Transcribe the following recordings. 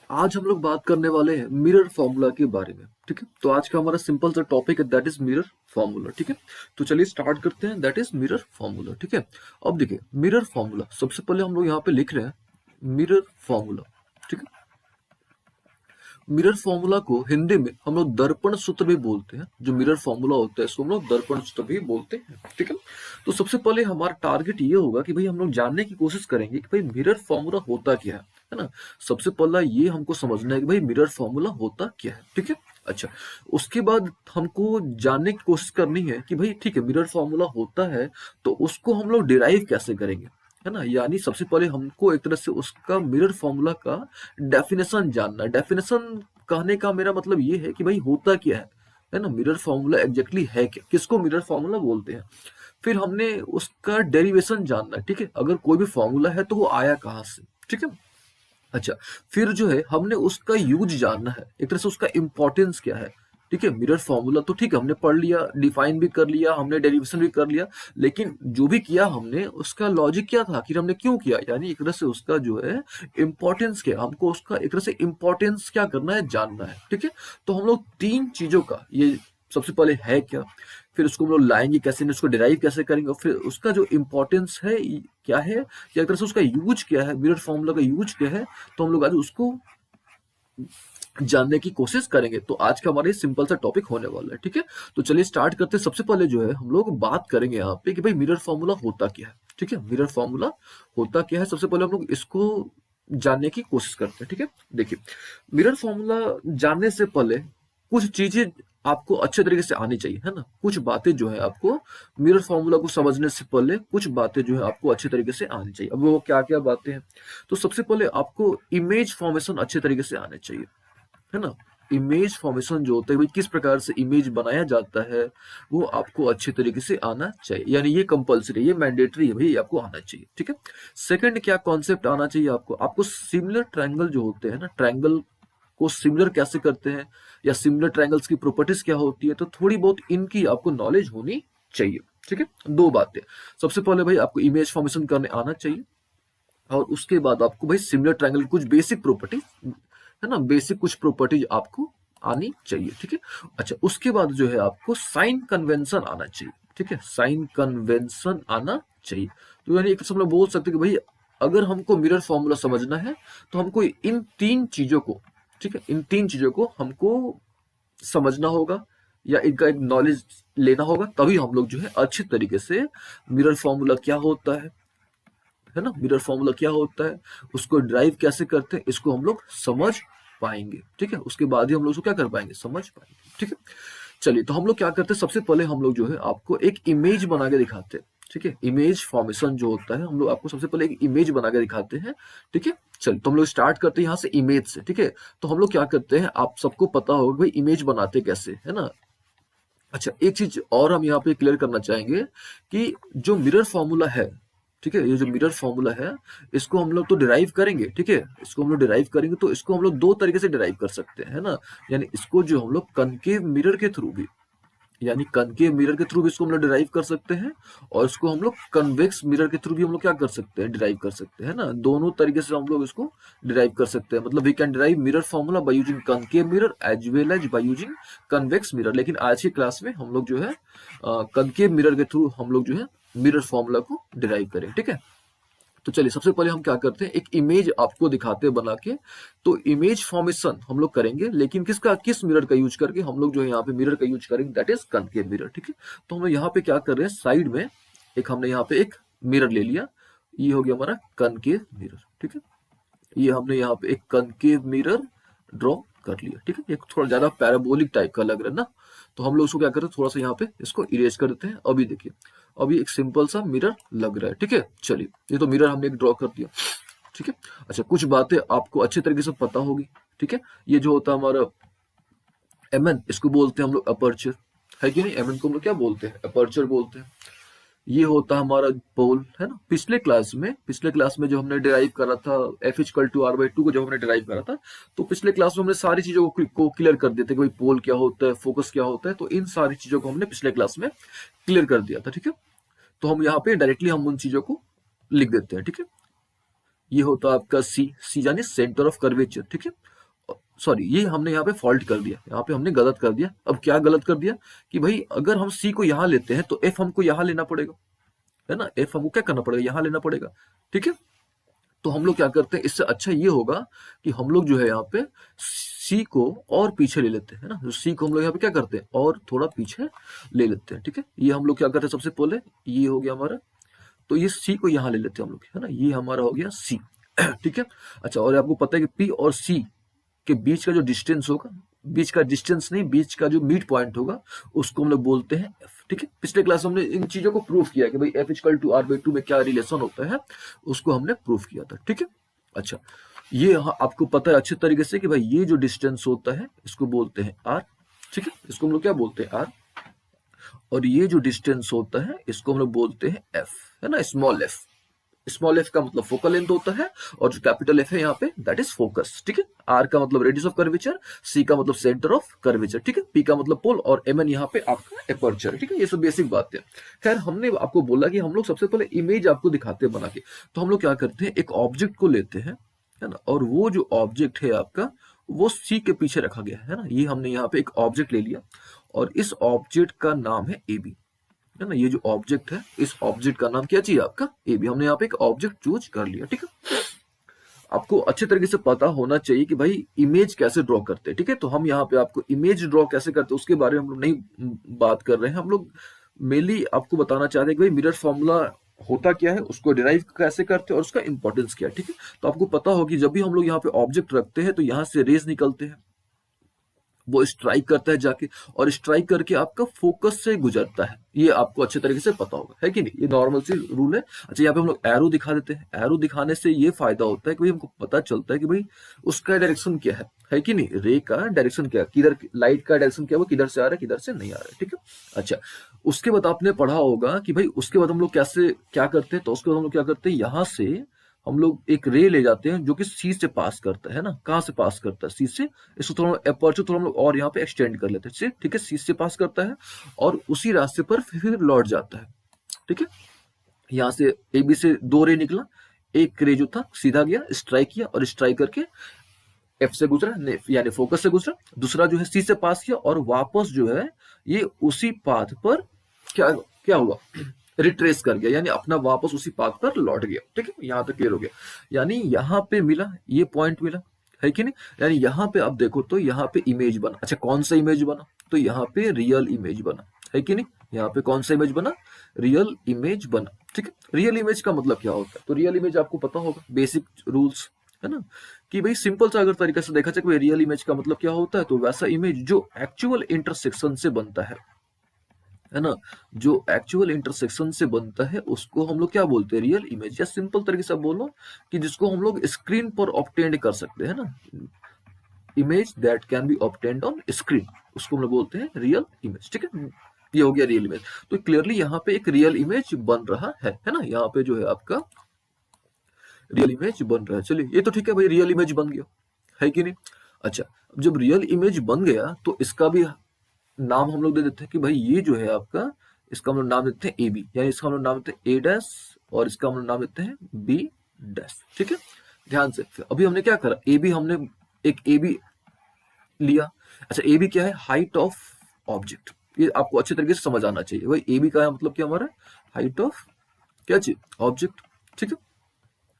आज हम लोग बात करने वाले हैं मिरर फॉर्मूला के बारे में। ठीक है, तो आज का हमारा सिंपल सा टॉपिक है दैट इज मिरर फॉर्मूला। ठीक है, तो चलिए स्टार्ट करते हैं दैट इज मिरर फॉर्मूला। ठीक है, अब देखिए मिरर फॉर्मूला सबसे पहले हम लोग यहाँ पे लिख रहे हैं मिरर फॉर्मूला। ठीक है, मिरर फॉर्मूला को हिंदी में हम लोग दर्पण सूत्र भी बोलते हैं। जो मिरर फॉर्मूला होता है इसको हम लोग दर्पण सूत्र भी बोलते हैं। ठीक है, तो सबसे पहले हमारा टारगेट ये होगा कि भाई हम लोग जानने की कोशिश करेंगे कि भाई मिरर फॉर्मूला होता क्या है ना। सबसे पहला ये हमको समझना है कि भाई मिरर फॉर्मूला होता क्या है। ठीक है, अच्छा, उसके बाद हमको जानने की कोशिश करनी है कि भाई ठीक है मिरर फॉर्मूला होता है तो उसको हम लोग डिराइव कैसे करेंगे, है ना। यानी सबसे पहले हमको एक तरह से उसका मिरर फॉर्मूला का डेफिनेशन जानना है। डेफिनेशन कहने का मेरा मतलब ये है कि भाई होता क्या है ना। मिरर फॉर्मूला एग्जैक्टली है क्या, किसको मिरर फॉर्मूला बोलते हैं। फिर हमने उसका डेरिवेशन जानना है। ठीक है, अगर कोई भी फॉर्मूला है तो वो आया कहाँ से। ठीक है, अच्छा, फिर जो है हमने उसका यूज जानना है, एक तरह से उसका इंपॉर्टेंस क्या है। ठीक है, मिरर फॉर्मूला तो ठीक है हमने पढ़ लिया, डिफाइन भी कर लिया, हमने डेरिवेशन भी कर लिया, लेकिन जो भी किया हमने उसका लॉजिक क्या था, आखिर हमने क्यों किया, यानी एक तरह से उसका जो है इंपॉर्टेंस क्या, हमको उसका एक तरह से इंपॉर्टेंस क्या करना है, जानना है। ठीक है, तो हम लोग तीन चीजों का ये सबसे पहले है क्या, फिर उसको हम लोग लाएंगे कैसे, उसको डिराइव कैसे करेंगे, और फिर उसका जो इंपॉर्टेंस है क्या है, या एक तरह से उसका यूज क्या है, मिरर फॉर्मूला का यूज क्या है, तो हम लोग आज उसको जानने की कोशिश करेंगे। तो आज का हमारा ये सिंपल सा टॉपिक होने वाला है। ठीक है, तो चलिए स्टार्ट करते हैं। सबसे पहले जो है हम लोग बात करेंगे यहाँ पे कि भाई मिरर फॉर्मूला होता क्या है। ठीक है, मिरर फॉर्मूला होता क्या है, सबसे पहले हम लोग इसको जानने की कोशिश करते हैं। ठीक है, देखिए मिरर फॉर्मूला जानने से पहले कुछ चीजें आपको अच्छे तरीके से आनी चाहिए, है ना। कुछ बातें जो है आपको मिरर फॉर्मूला को समझने से पहले कुछ बातें जो है आपको अच्छे तरीके से आनी चाहिए। अब वो क्या क्या बातें हैं, तो सबसे पहले आपको इमेज फॉर्मेशन अच्छे तरीके से आने चाहिए, है ना। इमेज फॉर्मेशन जो होता है भाई किस प्रकार से इमेज बनाया जाता है वो आपको अच्छे तरीके से आना चाहिए, यानी ये कंपलसरी, ये मैंडेटरी है भाई, ये आपको आना चाहिए। ठीक है, सेकंड क्या कॉन्सेप्ट आना चाहिए आपको सिमिलर ट्रायंगल जो होते हैं ना, ट्रायंगल को सिमिलर कैसे करते हैं या सिमिलर ट्रायंगल्स की प्रॉपर्टीज क्या होती है, तो थोड़ी बहुत इनकी आपको नॉलेज होनी चाहिए। ठीक है, दो बातें, सबसे पहले भाई आपको इमेज फॉर्मेशन करने आना चाहिए, और उसके बाद आपको भाई सिमिलर ट्रायंगल कुछ बेसिक प्रॉपर्टी, है ना, बेसिक कुछ प्रॉपर्टीज आपको आनी चाहिए। ठीक है, अच्छा, उसके बाद जो है आपको साइन कन्वेंशन आना चाहिए। ठीक है, साइन कन्वेंशन आना चाहिए। तो यानी एक हम लोग बोल सकते हैं कि भाई अगर हमको मिरर फॉर्मूला समझना है तो हमको इन तीन चीजों को, ठीक है, इन तीन चीजों को हमको समझना होगा या इनका एक नॉलेज लेना होगा, तभी हम लोग जो है अच्छे तरीके से मिरर फॉर्मूला क्या होता है ना, मिरर फॉर्मूला क्या होता है, उसको ड्राइव कैसे करते हैं, इसको हम लोग समझ पाएंगे। ठीक है, उसके बाद ही हम लोग उसको क्या कर पाएंगे, समझ पाएंगे। ठीक है, चलिए तो हम लोग क्या करते हैं, सबसे पहले हम लोग जो है आपको एक इमेज बना के दिखाते हैं। ठीक है, इमेज फॉर्मेशन जो होता है हम लोग आपको सबसे पहले एक इमेज बना के दिखाते हैं। ठीक है, चलिए तो हम लोग स्टार्ट करते हैं यहाँ से इमेज से। ठीक है, तो हम लोग क्या करते हैं, आप सबको पता होगा भाई इमेज बनाते कैसे, है ना। अच्छा, एक चीज और हम यहाँ पे क्लियर करना चाहेंगे कि जो मिरर फॉर्मूला है, ठीक है, ये जो मिरर फॉर्मूला है इसको हम लोग तो डिराइव करेंगे। ठीक है, इसको हम लोग डिराइव करेंगे तो इसको हम लोग दो तरीके से डिराइव कर सकते हैं, है ना। यानी इसको जो हम लोग कनकेव मिरर के थ्रू भी, यानी कनकेव मिरर के थ्रू भी इसको हम लोग डिराइव कर सकते हैं, और इसको हम लोग कन्वेक्स मिरर के थ्रू भी हम लोग क्या कर सकते हैं, डिराइव कर सकते हैं ना। दोनों तरीके से हम लोग इसको डिराइव कर सकते हैं, मतलब we can derive mirror formula by using concave mirror as well as by using convex mirror. लेकिन आज की क्लास में हम लोग जो है कनकेव मिरर के थ्रू हम लोग जो है मिरर फॉर्मूला को डिराइव करें। ठीक है, तो चलिए सबसे पहले हम क्या करते हैं, एक इमेज आपको दिखाते हैं बना के। तो इमेज फॉर्मेशन हम लोग करेंगे, लेकिन किस मिरर का यूज करके, हम लोग जो है यहाँ पे मिरर का यूज करेंगे दैट इज कनकेव मिरर। ठीक है, तो हम लोग यहाँ पे क्या कर रहे हैं, साइड में एक हमने यहाँ पे एक मिरर ले लिया, ये हो गया हमारा कनकेव मिरर। ठीक है, ये हमने यहाँ पे एक कनकेव मिरर ड्रॉ कर लिया। ठीक है, ये थोड़ा ज्यादा पैराबोलिक टाइप का लग रहा है ना, तो हम लोग उसको क्या करते हैं, थोड़ा सा यहाँ पे इसको इरेज कर देते हैं। अभी देखिए, अभी एक सिंपल सा मिरर लग रहा है। ठीक है, चलिए ये तो मिरर हमने एक ड्रॉ कर दिया। ठीक है, अच्छा, कुछ बातें आपको अच्छे तरीके से पता होगी। ठीक है, ये जो होता है हमारा एमएन, इसको बोलते हैं हम लोग अपर्चर, है कि नहीं। एमएन को हम लोग क्या बोलते हैं, अपर्चर बोलते हैं। ये होता है हमारा पोल, है ना। पिछले क्लास में जो हमने डिराइव करा था f equal to r by two को, जब हमने डिराइव करा था तो पिछले क्लास में हमने सारी चीजों को क्लियर कर दिए थे कि भाई पोल क्या होता है, फोकस क्या होता है, तो इन सारी चीजों को हमने पिछले क्लास में क्लियर कर दिया था। ठीक है, तो हम यहाँ पे डायरेक्टली हम उन चीजों को लिख देते हैं। ठीक है, ये होता है आपका सी, सी यानी सेंटर ऑफ कर्वेचर। ठीक है, सॉरी, ये हमने यहाँ पे फॉल्ट कर दिया, यहाँ पे हमने गलत कर दिया। अब क्या गलत कर दिया कि भाई अगर हम सी को यहाँ लेते हैं तो एफ हमको यहाँ लेना पड़ेगा, है ना, एफ हमको क्या करना पड़ेगा, यहाँ लेना पड़ेगा, ठीक है। तो हम लोग क्या करते हैं, इससे अच्छा ये होगा कि हम लोग जो है यहाँ पे सी को और पीछे ले लेते हैं, है ना। तो सी को हम लोग यहाँ पे क्या करते हैं, और थोड़ा पीछे ले लेते हैं, ठीक है। ये हम लोग क्या करते हैं, सबसे पहले ये हो गया हमारा, तो ये सी को यहाँ ले लेते हैं हम लोग, है ना, ये हमारा हो गया सी। ठीक है। अच्छा, और आपको पता है कि पी और सी के बीच का जो डिस्टेंस होगा, बीच का डिस्टेंस नहीं, बीच का जो मिड पॉइंट होगा, उसको हम लोग बोलते हैं एफ, ठीक है। पिछले क्लास में हमने इन चीजों को प्रूफ किया कि भाई f equal to r by two में क्या रिलेशन होता है, उसको हमने प्रूफ किया था, ठीक है। अच्छा, ये आपको पता है अच्छे तरीके से कि भाई ये जो डिस्टेंस होता है इसको बोलते हैं आर, ठीक है, इसको हम लोग क्या बोलते हैं, आर। और ये जो डिस्टेंस होता है इसको हम लोग बोलते हैं एफ, है ना, स्मॉल एफ। स्मॉल एफ का मतलब फोकल लेंथ होता है, और जो कैपिटल एफ है यहाँ पे दैट इज फोकस, ठीक है। आर का मतलब रेडियस ऑफ कर्वेचर, सी का मतलब सेंटर ऑफ कर्वेचर, ठीक है, पी का मतलब पोल, और एम एन यहाँ पे आपका एपर्चर, ठीक है। ये सब बेसिक बात है। खैर, हमने आपको बोला कि हम लोग सबसे पहले इमेज आपको दिखाते हैं बना के। तो हम लोग क्या करते हैं, एक ऑब्जेक्ट को लेते हैं, है ना, और वो जो ऑब्जेक्ट है आपका वो सी के पीछे रखा गया है ना। ये हमने यहाँ पे एक ऑब्जेक्ट ले लिया, और इस ऑब्जेक्ट का नाम है ए बी, है ना। ये जो ऑब्जेक्ट है, इस ऑब्जेक्ट का नाम क्या चाहिए आपका, ए बी। हमने यहाँ पे एक ऑब्जेक्ट चूज कर लिया, ठीक है। आपको अच्छे तरीके से पता होना चाहिए कि भाई इमेज कैसे ड्रॉ करते हैं, ठीक है। तो हम यहाँ पे आपको इमेज ड्रॉ कैसे करते हैं उसके बारे में हम लोग नहीं बात कर रहे हैं। हम लोग मेनली आपको बताना चाहते हैं कि भाई मिरर फॉर्मूला होता क्या है, उसको डिराइव कैसे करते हैं, और उसका इंपॉर्टेंस क्या है, ठीक है। तो आपको पता होगी जब भी हम लोग यहाँ पे ऑब्जेक्ट रखते हैं तो यहाँ से रेज निकलते हैं, वो स्ट्राइक करता है जाके, और स्ट्राइक करके आपका फोकस से गुजरता है। ये आपको अच्छे तरीके से पता होगा, है कि नहीं, ये नॉर्मल सी रूल है। अच्छा, यहाँ पे हम लोग एरो दिखा देते हैं। एरो दिखाने से ये फायदा होता है कि भाई हमको पता चलता है कि भाई उसका डायरेक्शन क्या है कि नहीं, रे का डायरेक्शन क्या है, किधर लाइट का डायरेक्शन क्या है, वो किधर से आ रहा है, किधर से नहीं आ रहा है, ठीक है। अच्छा, उसके बाद आपने पढ़ा होगा कि भाई उसके बाद हम लोग कैसे क्या करते हैं, तो उसके बाद हम लोग क्या करते हैं, यहाँ से हम लोग एक रे ले जाते हैं जो कि सी से पास करता है ना। कहाँ से पास करता है, सी से। इसको थोड़ा अपर्चर थोड़ा हम लोग और यहाँ पे एक्सटेंड कर लेते हैं, ठीक है। सी से पास करता है और उसी रास्ते पर फिर लौट जाता है, ठीक है। यहाँ से ए बी से दो रे निकला, एक रे जो था सीधा गया, स्ट्राइक किया, और स्ट्राइक करके एफ से गुजरा, यानी फोकस से गुजरा। दूसरा जो है सी से पास किया, और वापस जो है ये उसी पाथ पर क्या क्या हुआ, रिट्रेस कर गया, यानी अपना वापस उसी पाथ पर लौट गया, ठीक है। यहाँ तक क्लियर हो गया। यानी यहाँ पे मिला, ये पॉइंट मिला, है कि नहीं। यानी यहाँ पे आप देखो तो यहाँ पे इमेज बना। अच्छा, कौन सा इमेज बना, तो यहाँ पे रियल इमेज बना, है कि नहीं। यहाँ पे कौन सा इमेज बना, रियल इमेज बना, ठीक है। रियल इमेज का मतलब क्या होता है, तो रियल इमेज आपको पता होगा, बेसिक रूल्स, है ना, कि भाई सिंपल सा अगर तरीके से देखा जाए रियल इमेज का मतलब क्या होता है, तो वैसा इमेज जो एक्चुअल इंटरसेक्शन से बनता है ना, जो एक्चुअल इंटरसेक्शन से बनता है उसको हम लोग क्या बोलते हैं, रियल इमेज। या सिंपल तरीके से बोलो कि जिसको हम लोग स्क्रीन पर ऑब्टेन कर सकते हैं ना, image that can be obtained on screen, उसको हम लोग बोलते हैं रियल इमेज, ठीक है। ये हो गया रियल इमेज। तो क्लियरली यहाँ पे एक रियल इमेज बन रहा है ना, यहाँ पे जो है आपका रियल इमेज बन रहा है। चलिए, ये तो ठीक है भाई, रियल इमेज बन गया, है कि नहीं। अच्छा, जब रियल इमेज बन गया तो इसका भी नाम हम लोग दे देते हैं कि भाई ये जो है आपका, इसका हम लोग नाम देते हैं ए बी, यानी इसका हम लोग नाम देते हैं ए डैश, और इसका हम लोग नाम देते हैं बी डैश, ठीक है। ध्यान से, अभी हमने क्या करा, ए बी, हमने एक ए बी लिया। अच्छा, ए बी क्या है, हाइट ऑफ ऑब्जेक्ट। ये आपको अच्छे तरीके से समझ आना चाहिए भाई, ए बी का मतलब क्या हमारा, हाइट ऑफ क्या चीज, ऑब्जेक्ट, ठीक है।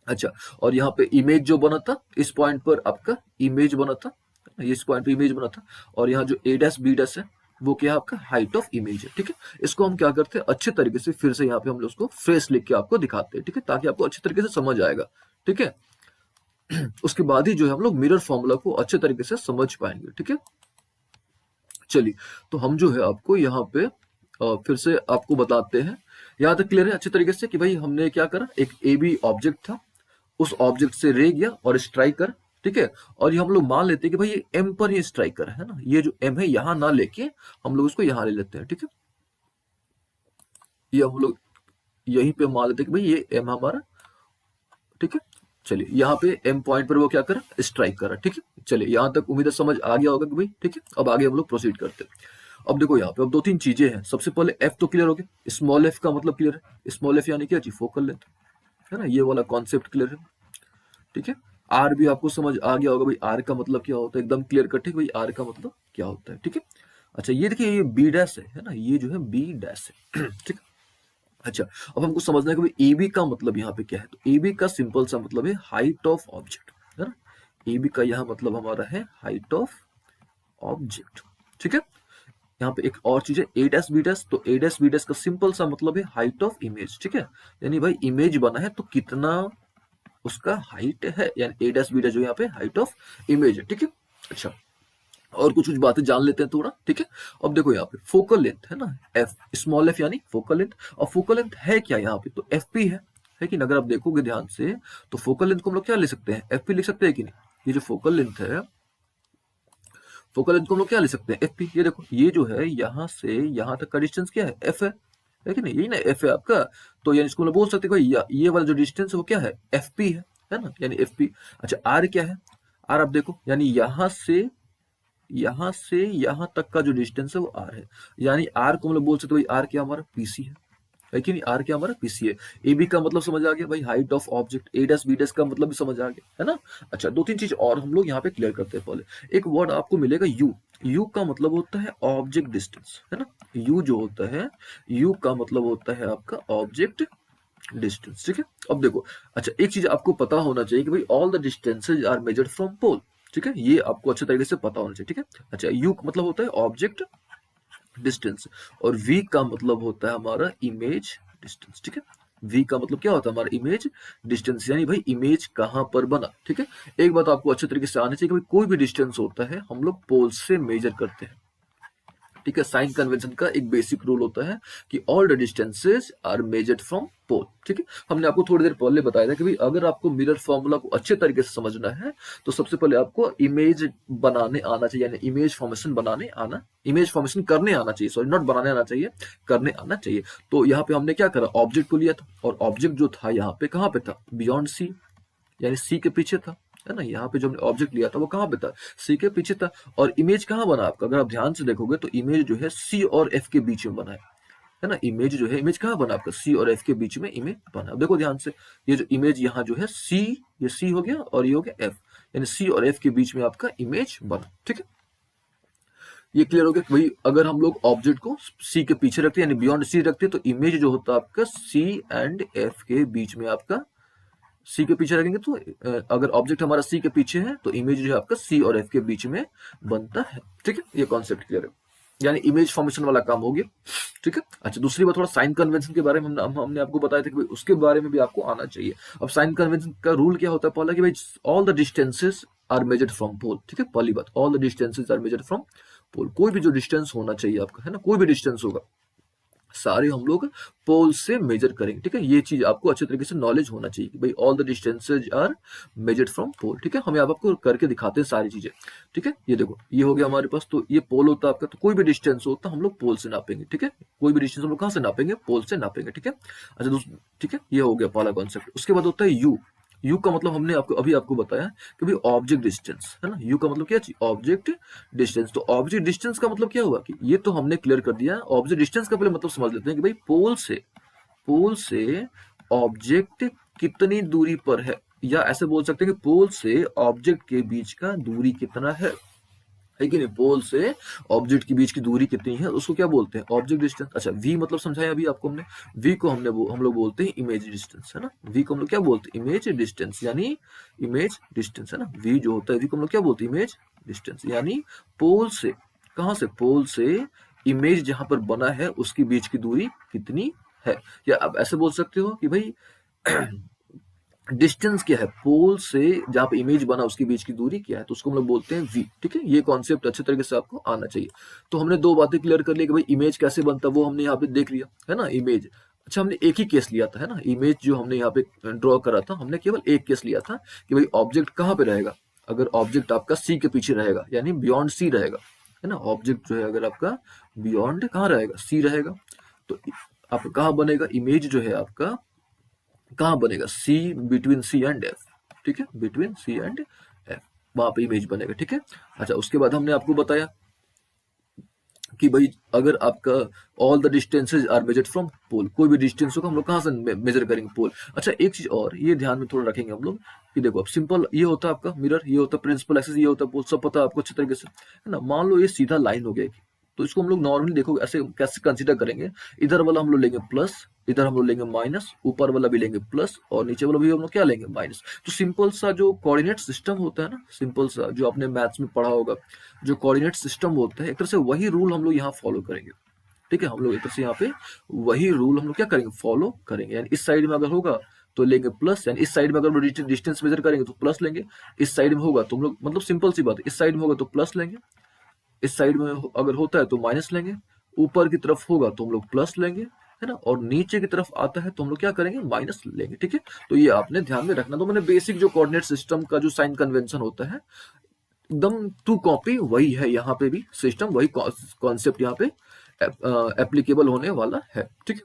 अच्छा, और यहाँ पे इमेज जो बना था, इस पॉइंट पर आपका इमेज बना था, इस पॉइंट पे इमेज बना था, और यहाँ जो ए डैश बी डैश है वो क्या है आपका, हाइट ऑफ इमेज है, ठीक है। इसको हम क्या करते हैं, अच्छे तरीके से फिर से यहाँ पे हम लोग उसको फ्रेश लिख के आपको दिखाते हैं, ठीक है, ताकि आपको अच्छे तरीके से समझ आएगा, ठीक है। उसके बाद ही जो है हम लोग मिरर फॉर्मूला को अच्छे तरीके से समझ पाएंगे, ठीक है। चलिए, तो हम जो है आपको यहाँ पे फिर से आपको बताते हैं। यहाँ तक क्लियर है अच्छे तरीके से कि भाई हमने क्या करा, एक ए बी ऑब्जेक्ट था, उस ऑब्जेक्ट से रे गया और स्ट्राइक कर, ठीक है। और ये हम लोग मान लेते हैं कि भाई ये एम पर ही स्ट्राइक कर है ना, ये जो एम है यहाँ ना लेके हम लोग इसको यहाँ ले लेते हैं, ठीक है। ये हम लोग यहीं पे मान लेते हैं कि भाई ये एम हमारा, ठीक है। चलिए, यहाँ पे एम पॉइंट पर वो क्या करा, स्ट्राइक करा, ठीक है। चलिए, यहाँ तक उम्मीद है समझ आ गया होगा कि भाई, ठीक है। अब आगे हम लोग प्रोसीड करते हैं। अब देखो यहाँ पे अब दो तीन चीजें हैं। सबसे पहले एफ तो क्लियर हो गया, स्मॉल एफ का मतलब क्लियर है, स्मॉल एफ यानी क्या चीज, फोकल लेंथ, है ना, ये वाला कॉन्सेप्ट क्लियर है, ठीक है। आर भी आपको समझ आ गया होगा भाई, आर का मतलब क्या होता है, एकदम क्लियर कट है भाई आर का मतलब क्या होता है, ठीक है। अच्छा ये देखिए ये बी डैश है ना, ये जो है बी डैश है ठीक है। अच्छा अब हमको समझना है कि भाई एबी का मतलब यहाँ पे क्या है, तो एबी का सिंपल सा मतलब है हाइट ऑफ ऑब्जेक्ट, है ना। एबी का यहाँ मतलब हमारा है हाइट ऑफ ऑब्जेक्ट, ठीक है। यहाँ पे एक और चीज है ए डैश बी डैश, तो ए डैश बी डैश का सिंपल सा मतलब है हाइट ऑफ इमेज, ठीक है। यानी भाई इमेज बना है तो कितना उसका हाइट है, यानी ए डैश बी डैश जो यहाँ पे हाइट ऑफ इमेज है, ठीक है। अच्छा और कुछ कुछ बातें जान लेते हैं थोड़ा, ठीक है। अब देखो यहाँ पे फोकल लेंथ है ना, एफ स्मॉल एफ यानी फोकल लेंथ, और फोकल लेंथ है क्या यहाँ पे, तो एफ पी है कि नहीं? अगर आप देखोगे ध्यान से तो फोकल लेंथ को हम लोग क्या लिख सकते हैं, एफ पी लिख सकते हैं कि नहीं। ये जो फोकल लेंथ है, फोकल लेंथ को हम लोग क्या लिख सकते हैं, एफ पी। ये देखो ये जो है यहाँ से यहाँ तक का डिस्टेंस क्या है, एफ है कि नहीं, यही ना एफ है आपका। तो यानी इसको हम लोग बोल सकते हैं भाई ये वाला जो डिस्टेंस है वो क्या है, एफ पी है ना, यानी एफ पी। अच्छा आर क्या है, आर आप देखो यानी यहाँ से यहाँ तक का जो डिस्टेंस है वो आर है, यानी आर को हम लोग बोल सकते हैं भाई आर क्या हमारा पीसी है कि नहीं, आर क्या हमारा पीसी है। ए बी का मतलब समझ आ गया भाई height of object, a dash B dash का मतलब भी समझ आ गया है ना। अच्छा दो तीन चीज और हम लोग यहाँ पे क्लियर करते हैं। पहले एक वर्ड आपको मिलेगा यू, यू का मतलब होता है ऑब्जेक्ट डिस्टेंस, है ना। यू जो होता है, यू का मतलब होता है आपका ऑब्जेक्ट डिस्टेंस, ठीक है। अब देखो अच्छा एक चीज आपको पता होना चाहिए कि भाई all the distances are measured from pole, ठीक है, ये आपको अच्छे तरीके से पता होना चाहिए, ठीक है। अच्छा यू का मतलब होता है ऑब्जेक्ट डिस्टेंस, और वी का मतलब होता है हमारा इमेज डिस्टेंस, ठीक है। वी का मतलब क्या होता है हमारा इमेज डिस्टेंस, यानी भाई इमेज कहां पर बना, ठीक है। एक बात आपको अच्छे तरीके से आनी चाहिए कि भाई कोई भी डिस्टेंस होता है हम लोग पोल से मेजर करते हैं, ठीक है। साइन कन्वेंशन का एक बेसिक रूल होता है कि all the distances are measured from pole, ठीक है। हमने आपको थोड़ी देर पहले बताया था कि भाई अगर आपको मिरर फॉर्मूला को अच्छे तरीके से समझना है तो सबसे पहले आपको इमेज बनाने आना चाहिए, यानी इमेज फॉर्मेशन बनाने आना, इमेज फॉर्मेशन करने आना चाहिए, सॉरी नॉट बनाने आना चाहिए, करने आना चाहिए। तो यहाँ पे हमने क्या करा, ऑब्जेक्ट को लिया था, और ऑब्जेक्ट जो था यहाँ पे कहाँ पे था, बियॉन्ड सी, यानी सी के पीछे था, है ना। यहाँ पे जो हमने ऑब्जेक्ट लिया था वो कहाँ पे था, सी के पीछे था। और इमेज कहाँ बना आपका, अगर आप ध्यान से देखोगे तो इमेज जो है सी और एफ के बीच में बना है ना। इमेज जो है, इमेज कहाँ बना आपका, सी और एफ के बीच में इमेज बना। अब देखो ध्यान से ये जो इमेज यहाँ जो है सी, ये सी हो गया और ये हो गया एफ, यानी सी और एफ के बीच में आपका इमेज बना, ठीक है। ये क्लियर हो गया कि भाई अगर हम लोग ऑब्जेक्ट को सी के पीछे रखते हैं यानी बियॉन्ड सी रखते हैं तो इमेज जो होता है आपका सी एंड एफ के बीच में आपका, सी के पीछे रखेंगे तो अगर ऑब्जेक्ट हमारा सी के पीछे है तो इमेज जो है आपका सी और एफ के बीच में बनता है, ठीक है। ये कॉन्सेप्ट क्लियर है, यानी इमेज फॉर्मेशन वाला काम हो गया, ठीक है। अच्छा दूसरी बात थोड़ा साइन कन्वेंशन के बारे में हमने आपको बताया था कि भाई उसके बारे में भी आपको आना चाहिए। अब साइन कन्वेंशन का रूल क्या होता है पहला कि भाई all the distances are measured from pole, ठीक है। पहली बात all the distances are measured from pole, कोई भी जो डिस्टेंस होना चाहिए आपका, है ना, कोई भी डिस्टेंस होगा सारे हम लोग पोल से मेजर करेंगे, ठीक है। ये चीज आपको अच्छे तरीके से नॉलेज होना चाहिए कि भाई all the distances are measured from pole, ठीक है। हम यहाँ आपको करके दिखाते हैं सारी चीजें, ठीक है। ये देखो ये हो गया हमारे पास, तो ये पोल होता है आपका, तो कोई भी डिस्टेंस होता है हम लोग पोल से नापेंगे, ठीक है। कोई भी डिस्टेंस हम लोग कहाँ से नापेंगे, पोल से नापेंगे, ठीक है। अच्छा ठीक है, ये हो गया पहला कॉन्सेप्ट। उसके बाद होता है यू, यू का मतलब हमने आपको अभी आपको बताया कि भाई ऑब्जेक्ट डिस्टेंस, है ना। यू का मतलब क्या चीज, ऑब्जेक्ट डिस्टेंस। तो ऑब्जेक्ट डिस्टेंस का मतलब क्या हुआ कि ये तो हमने क्लियर कर दिया। ऑब्जेक्ट डिस्टेंस का पहले मतलब समझ लेते हैं कि भाई पोल से ऑब्जेक्ट कितनी दूरी पर है, या ऐसे बोल सकते हैं कि पोल से ऑब्जेक्ट के बीच का दूरी कितना है कि नहीं, पोल से ऑब्जेक्ट के बीच की दूरी कितनी है उसको क्या बोलते हैं, ऑब्जेक्ट डिस्टेंस। अच्छा वी मतलब समझाया अभी आपको हमने, वी को हम लोग बोलते हैं इमेज डिस्टेंस, है ना। वी को हम लोग क्या बोलते हैं, इमेज डिस्टेंस, यानी इमेज डिस्टेंस, है ना। वी जो होता है वी को हम लोग क्या बोलते हैं, इमेज डिस्टेंस, यानी पोल से, कहाँ से, पोल से इमेज जहां पर बना है उसके बीच की दूरी कितनी है। या आप ऐसे बोल सकते हो कि भाई डिस्टेंस क्या है, पोल से जहां पे इमेज बना उसके बीच की दूरी क्या है, तो उसको हम लोग बोलते हैं वी, ठीक है। ये कॉन्सेप्ट अच्छे तरीके से आपको आना चाहिए। तो हमने दो बातें क्लियर कर ली कि भाई इमेज कैसे बनता है वो हमने यहाँ पे देख लिया, है ना, इमेज। अच्छा हमने एक ही केस लिया था, है ना, इमेज जो हमने यहाँ पे ड्रॉ करा था हमने केवल एक केस लिया था कि भाई ऑब्जेक्ट कहाँ पे रहेगा, अगर ऑब्जेक्ट आपका सी के पीछे रहेगा यानी बियॉन्ड सी रहेगा, है ना। ऑब्जेक्ट जो है अगर आपका बियॉन्ड कहाँ रहेगा, सी रहेगा, तो आपका कहाँ बनेगा, इमेज जो है आपका कहाँ बनेगा, सी, बिटवीन सी एंड एफ, ठीक है, बिटवीन सी एंड एफ, वहां पे इमेज बनेगा, ठीक है। अच्छा उसके बाद हमने आपको बताया कि भाई अगर आपका all the distances are measured from pole, कोई भी डिस्टेंस होगा हम लोग कहाँ से मेजर करेंगे? पोल। अच्छा, एक चीज और ये ध्यान में थोड़ा रखेंगे हम लोग कि देखो अब सिंपल ये होता है आपका मिरर, ये होता है प्रिंसिपल एक्सिस, ये होता है पोल, सब पता है आपको अच्छे तरीके से, है ना। मान लो ये सीधा लाइन हो गया एक, तो इसको हम लोग नॉर्मली देखो ऐसे कैसे कंसिडर करेंगे, इधर वाला हम लोग लेंगे प्लस, इधर हम लोग लेंगे माइनस, ऊपर वाला भी लेंगे प्लस और नीचे वाला भी हम लोग क्या लेंगे? माइनस। तो सिंपल सा जो कोऑर्डिनेट सिस्टम होता है ना, सिंपल सा जो आपने मैथ्स में पढ़ा होगा, जो कोऑर्डिनेट सिस्टम होता है, एक तरह से वही रूल हम लोग यहाँ फॉलो करेंगे। ठीक है, हम लोग एक तरह से यहाँ पे वही रूल हम लोग क्या करेंगे? फॉलो करेंगे। यानी इस साइड में अगर होगा तो लेंगे प्लस, यानी इस साइड में अगर डिस्टेंस मेजर करेंगे तो प्लस लेंगे, इस साइड में होगा तो हम लोग मतलब सिंपल सी बात है, इस साइड में होगा तो प्लस लेंगे, इस साइड में अगर होता है तो माइनस लेंगे, ऊपर की तरफ होगा तो हम लोग प्लस लेंगे, है ना, और नीचे की तरफ आता है तो हम लोग क्या करेंगे? माइनस लेंगे। ठीक है, तो ये आपने ध्यान में रखना। तो मैंने बेसिक जो कोऑर्डिनेट सिस्टम का जो साइन कन्वेंशन होता है एकदम टू कॉपी वही है यहाँ पे भी, सिस्टम वही कॉन्सेप्ट यहाँ पे एप्लीकेबल होने वाला है। ठीक है,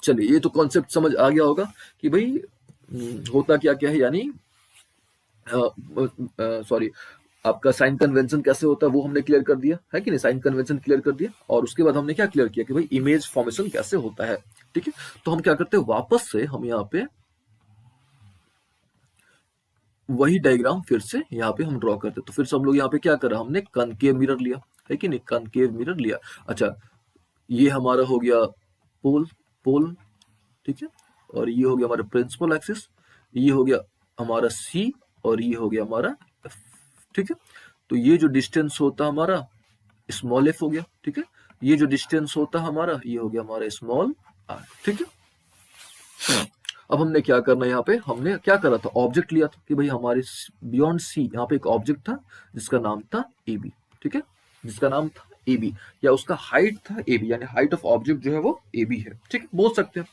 चलिए ये तो कॉन्सेप्ट समझ आ गया होगा कि भाई होता क्या क्या है, यानी सॉरी, आपका साइन कन्वेंशन कैसे होता है वो हमने क्लियर कर दिया है कि नहीं, साइन कन्वेंशन क्लियर कर दिया। और उसके बाद हमने क्या क्लियर किया कि भाई इमेज फॉर्मेशन कैसे होता है। ठीक है, तो हम क्या करते हैं, वापस से हम यहाँ पे वही डायग्राम फिर से यहाँ पे हम ड्रॉ करते हैं। तो फिर से हम लोग यहाँ पे क्या करा, हमने कनकेव मिरर लिया, है कि नहीं, कनकेव मिरर लिया। अच्छा, ये हमारा हो गया पोल, पोल, ठीक है, और ये हो गया हमारा प्रिंसिपल एक्सिस, ये हो गया हमारा सी, और ये हो गया हमारा एफ। ठीक है, तो ये जो डिस्टेंस होता हमारा स्मॉल एफ हो गया। ठीक है, ये जो डिस्टेंस होता हमारा ये हो गया हमारा स्मॉल आर। ठीक है, अब हमने क्या करना है, यहाँ पे हमने क्या करा था, ऑब्जेक्ट लिया था कि भाई हमारे बियॉन्ड सी यहाँ पे एक ऑब्जेक्ट था जिसका नाम था ए बी। ठीक है, जिसका नाम था ए बी, या उसका हाइट था ए बी, यानी हाइट ऑफ ऑब्जेक्ट जो है वो ए बी है। ठीक है, बोल सकते हैं।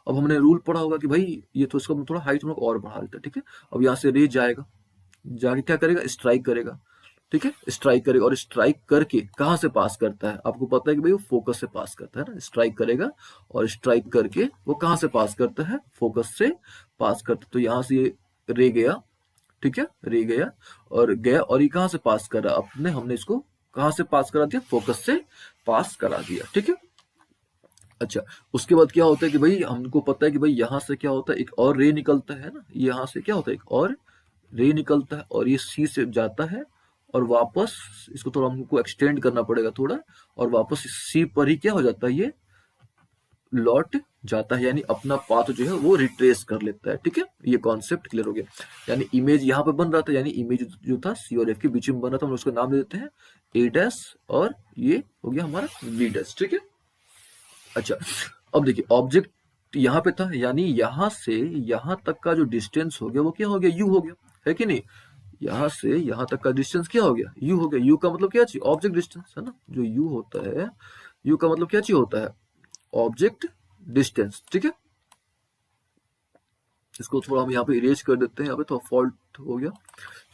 अब हमने रूल पढ़ा होगा कि भाई ये तो इसका थोड़ा हाइट हम लोग और बढ़ा देते हैं। ठीक है, अब यहाँ से रे जाएगा, जाके क्या करेगा, स्ट्राइक करेगा। ठीक है, स्ट्राइक करेगा, और स्ट्राइक करके कहाँ से पास करता है, आपको पता है कि भाई वो फोकस से पास करता है ना। स्ट्राइक करेगा और स्ट्राइक करके वो कहाँ से पास करता है, फोकस से पास करता है। तो यहाँ से ये रे गया, ठीक है, रे गया और गया, और ये कहाँ से पास करा, अपने हमने इसको कहाँ से पास करा दिया, फोकस से पास करा दिया। ठीक है, अच्छा, उसके बाद क्या होता है कि भाई हमको पता है कि भाई यहाँ से क्या होता है, एक और रे निकलता है ना, यहाँ से क्या होता है, एक और रे निकलता है, और ये सी से जाता है और वापस इसको थोड़ा हमको एक्सटेंड करना पड़ेगा थोड़ा, और वापस सी पर ही क्या हो जाता है, ये लौट जाता है, यानी अपना पाथ जो है वो रिट्रेस कर लेता है। ठीक है, ये कॉन्सेप्ट क्लियर हो गया। यानी इमेज यहाँ पे बन रहा था, यानी इमेज जो था सी और एफ के बीच में बन रहा था, हम उसका नाम दे देते हैं ए डैश, और ये हो गया हमारा बी डैश। ठीक है, अच्छा, अब देखिए ऑब्जेक्ट यहाँ पे था, यानी यहाँ से यहाँ तक का जो डिस्टेंस हो गया वो क्या हो गया, यू हो गया, है कि नहीं। यहाँ से यहाँ तक का डिस्टेंस क्या हो गया, यू हो गया। यू का मतलब क्या चीज, ऑब्जेक्ट डिस्टेंस, है ना। जो यू होता है, यू का मतलब क्या चीज होता है, ऑब्जेक्ट डिस्टेंस। ठीक है, इसको थोड़ा हम यहाँ पे इरेज कर देते हैं, यहाँ पे थोड़ा फॉल्ट हो गया।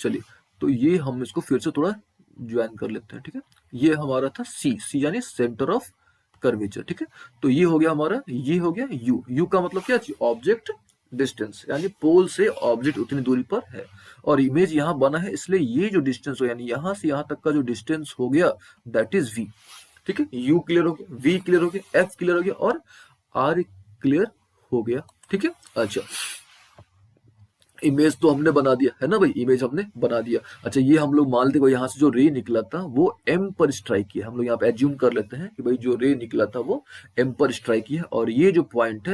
चलिए, तो ये हम इसको फिर से थोड़ा ज्वाइन कर लेते हैं। ठीक है, ये हमारा था सी, सी यानी सेंटर ऑफ कर्वेचर। ठीक है, तो ये हो गया हमारा, ये हो गया यू, यू का मतलब क्या चीज, ऑब्जेक्ट डिस्टेंस, यानी पोल से ऑब्जेक्ट उतनी दूरी पर है, और इमेज यहाँ बना है, इसलिए ये जो डिस्टेंस हो, यानी यहाँ से यहाँ तक का जो डिस्टेंस हो गया दैट इज वी। ठीक है, यू क्लियर हो गया, वी क्लियर हो गया, एफ क्लियर हो गया, और आर क्लियर हो गया। ठीक है, अच्छा, इमेज तो हमने बना दिया है ना भाई, इमेज हमने बना दिया। अच्छा, ये हम लोग मान लेते हैं यहाँ से जो रे निकला था वो एम पर स्ट्राइक किया, हम लोग यहाँ पे एज्यूम कर लेते हैं कि भाई जो रे निकला था वो एम पर स्ट्राइक किया, और ये जो पॉइंट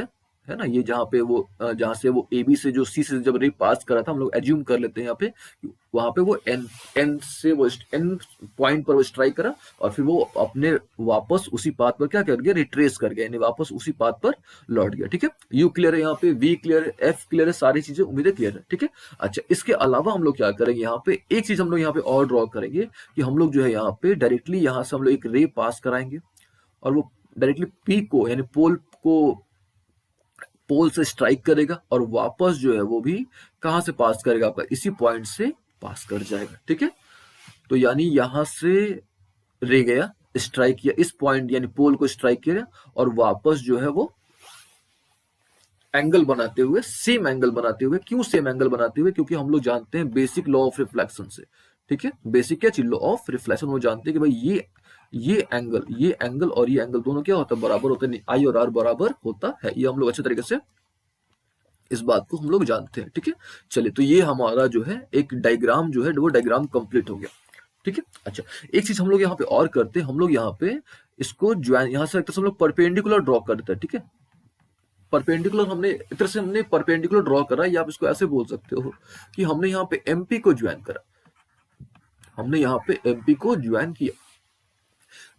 है ना, ये जहाँ पे वो जहाँ से वो ए बी से जो सी से जब रे पास करा था, हम लोग एज्यूम कर लेते हैं यहाँ पे वहां पे वो एन एन से वो एन पॉइंट पर वो स्ट्राइक करा, और फिर वो अपने वापस उसी पाथ पर क्या कर गया, रिट्रेस कर गया, यानी वापस उसी पाथ पर लौट गया। ठीक है, यू क्लियर है, यहाँ पे वी क्लियर है, एफ क्लियर है, सारी चीजें उम्मीदें क्लियर है। ठीक है, अच्छा, इसके अलावा हम लोग क्या करेंगे, यहाँ पे एक चीज हम लोग यहाँ पे और ड्रॉ करेंगे कि हम लोग जो है यहाँ पे डायरेक्टली यहाँ से हम लोग एक रे पास कराएंगे, और वो डायरेक्टली पी को यानी पोल को पोल से स्ट्राइक करेगा, और वापस जो है वो भी कहां से पास करेगा, आपका इसी पॉइंट से पास कर जाएगा। ठीक है, तो यानी यहां से रे गया, स्ट्राइक किया इस पॉइंट यानी पोल को स्ट्राइक किया, और वापस जो है वो एंगल बनाते हुए, सेम एंगल बनाते हुए, क्यों सेम एंगल बनाते हुए, क्योंकि हम लोग जानते हैं बेसिक लॉ ऑफ रिफ्लेक्शन से, ठीक है, बेसिक क्या चीज, लॉ ऑफ रिफ्लेक्शन, वो जानते हैं कि भाई ये एंगल और ये एंगल दोनों क्या होता है, बराबर होते हैं, आई और आर बराबर होता है, ये हम लोग अच्छे तरीके से इस बात को हम लोग जानते हैं। ठीक है, चलिए, तो ये हमारा जो है एक डायग्राम जो है वो डायग्राम कंप्लीट हो गया। ठीक है, अच्छा, एक चीज हम लोग यहाँ पे और करते हैं, हम लोग यहाँ पे इसको ज्वाइन, यहाँ से एक तरह से हम लोग परपेंडिकुलर ड्रॉ कर देते हैं। ठीक है, परपेंडिकुलर हमने एक तरह से हमने परपेंडिकुलर ड्रॉ करा, या आप इसको ऐसे बोल सकते हो कि हमने यहाँ पे एमपी को ज्वाइन करा, हमने यहाँ पे एमपी को ज्वाइन किया।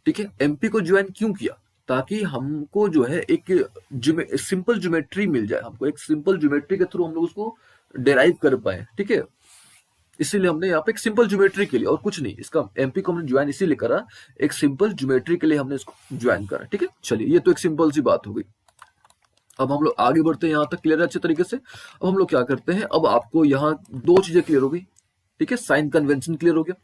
ठीक है, एमपी को ज्वाइन क्यों किया, ताकि हमको जो है एक सिंपल ज्योमेट्री मिल जाए, हमको एक सिंपल ज्योमेट्री के थ्रू हम लोग उसको डेराइव कर पाए। ठीक है, इसीलिए हमने यहाँ पे एक सिंपल ज्योमेट्री के लिए, और कुछ नहीं, इसका एमपी को हमने ज्वाइन इसीलिए करा, एक सिंपल ज्योमेट्री के लिए हमने इसको ज्वाइन करा। ठीक है, चलिए, ये तो एक सिंपल सी बात हो गई। अब हम लोग आगे बढ़ते हैं, यहाँ तक क्लियर है अच्छे तरीके से। अब हम लोग क्या करते हैं, अब आपको यहाँ दो चीजें क्लियर हो गई। ठीक है, साइन कन्वेंशन क्लियर हो गया,